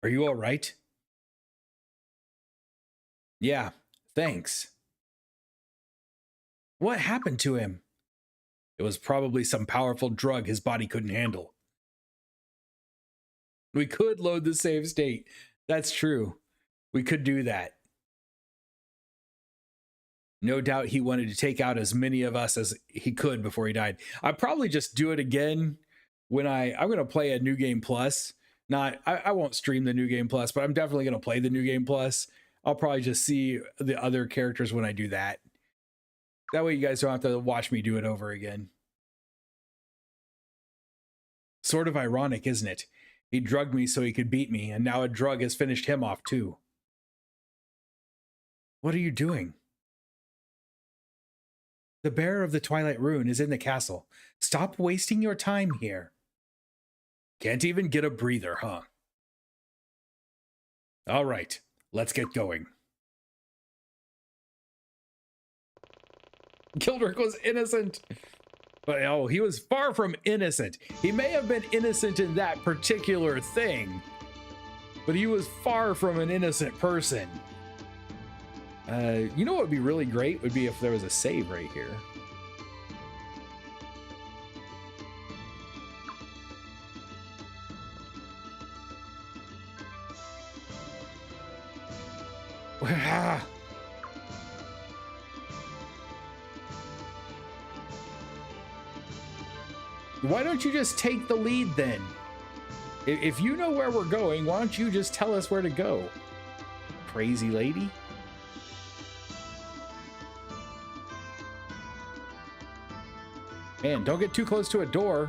Are you all right? Yeah, thanks. What happened to him? It was probably some powerful drug his body couldn't handle. We could load the save state. That's true. We could do that. No doubt he wanted to take out as many of us as he could before he died. I'd probably just do it again when I'm going to play a New Game Plus. I won't stream the New Game Plus, but I'm definitely going to play the New Game Plus. I'll probably just see the other characters when I do that. That way you guys don't have to watch me do it over again. Sort of ironic, isn't it? He drugged me so he could beat me, and now a drug has finished him off too. What are you doing? The bearer of the Twilight Rune is in the castle. Stop wasting your time here. Can't even get a breather, huh? All right, let's get going. Kildrick was innocent. But oh, he was far from innocent. He may have been innocent in that particular thing, but he was far from an innocent person. You know what would be really great would be if there was a save right here. Why don't you just take the lead then? If you know where we're going, why don't you just tell us where to go? Crazy lady. Man, don't get too close to a door.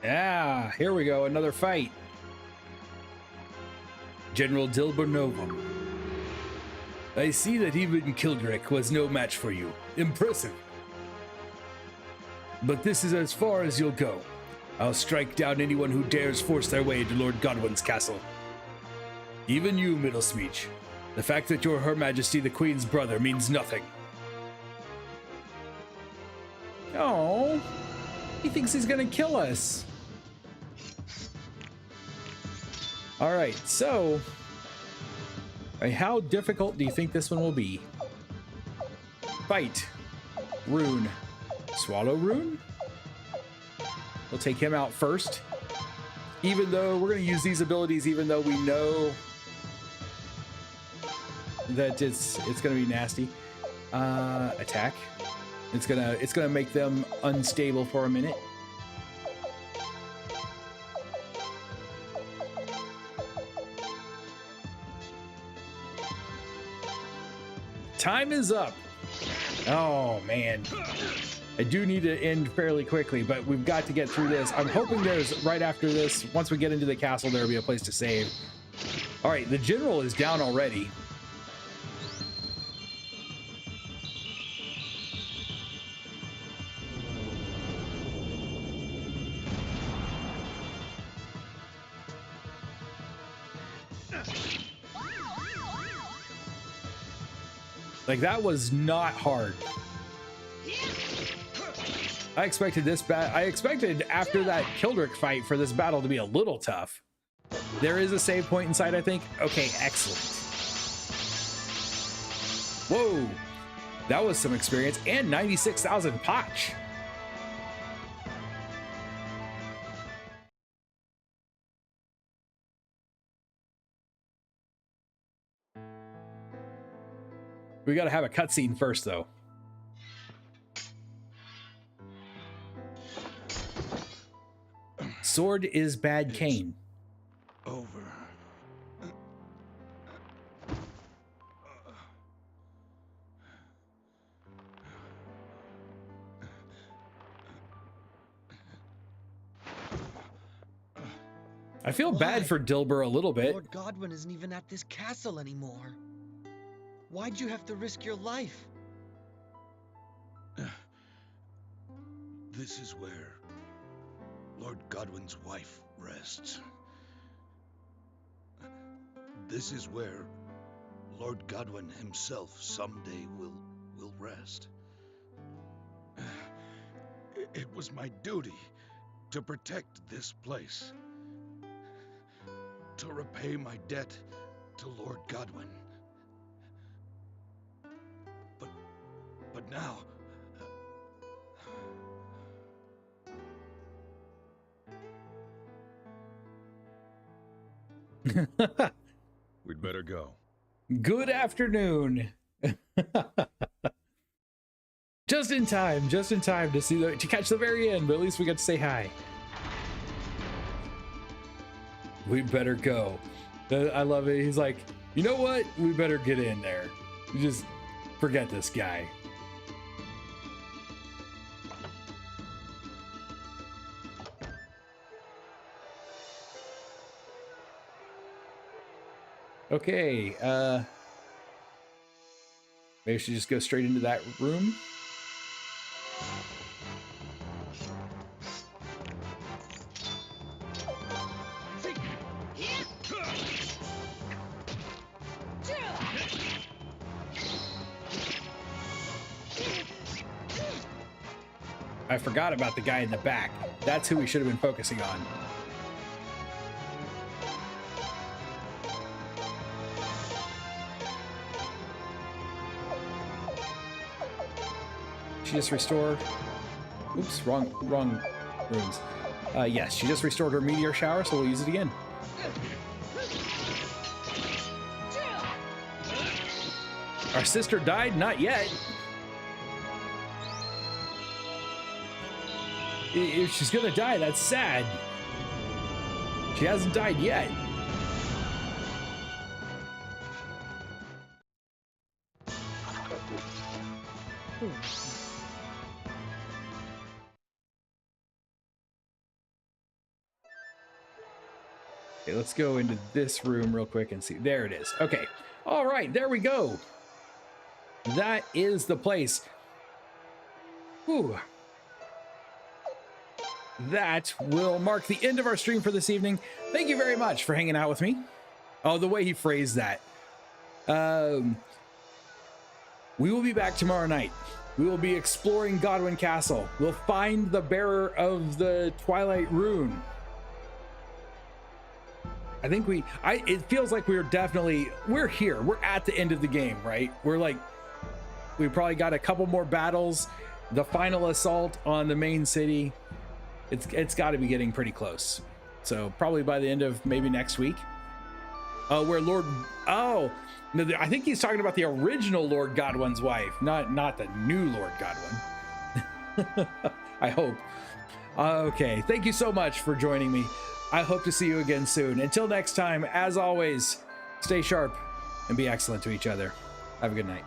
Yeah, here we go, another fight. General Dilber Novum. I see that even Kildrick was no match for you. Impressive. But this is as far as you'll go. I'll strike down anyone who dares force their way to Lord Godwin's castle. Even you, Middlesmeech. The fact that you're Her Majesty the Queen's brother means nothing. Oh, he thinks he's gonna kill us. All right, so how difficult do you think this one will be? Fight. Rune. Swallow Rune? We'll take him out first. Even though we're going to use these abilities, even though we know that it's going to be nasty. Attack. It's gonna make them unstable for a minute. Time is up. Oh man, I do need to end fairly quickly, but we've got to get through this. I'm hoping there's right after this, once we get into the castle, there'll be a place to save. All right, the general is down already. Like, that was not hard. I expected after that Kildrick fight for this battle to be a little tough. There is a save point inside, I think. Okay, excellent. Whoa, that was some experience, and 96,000 potch. We gotta have a cutscene first, though. Sword is bad, Kane. Over. I feel bad for Dilber a little bit. Lord Godwin isn't even at this castle anymore. Why'd you have to risk your life? This is where Lord Godwin's wife rests. This is where Lord Godwin himself someday will rest. It was my duty to protect this place, to repay my debt to Lord Godwin. But now... We'd better go. Good afternoon. Just in time to see to catch the very end, but at least we got to say hi. We'd better go. I love it. He's like, you know what? We better get in there. Just forget this guy. Okay, maybe I should just go straight into that room. I forgot about the guy in the back. That's who we should have been focusing on. She just restored. Oops, wrong rooms. Yes, she just restored her meteor shower, so we'll use it again. Our sister died? Not yet. If she's gonna die, that's sad. She hasn't died yet. Okay, let's go into this room real quick and see. There it is. Okay. All right, there we go. That is the place. Whew. That will mark the end of our stream for this evening. Thank you very much for hanging out with me. Oh, the way he phrased that. We will be back tomorrow night. We will be exploring Godwin Castle. We'll find the bearer of the Twilight Rune. I think it feels like we're here. We're at the end of the game, right? We probably got a couple more battles. The final assault on the main city. It's got to be getting pretty close. So probably by the end of maybe next week. I think he's talking about the original Lord Godwin's wife, not the new Lord Godwin. I hope. Okay, thank you so much for joining me. I hope to see you again soon. Until next time, as always, stay sharp and be excellent to each other. Have a good night.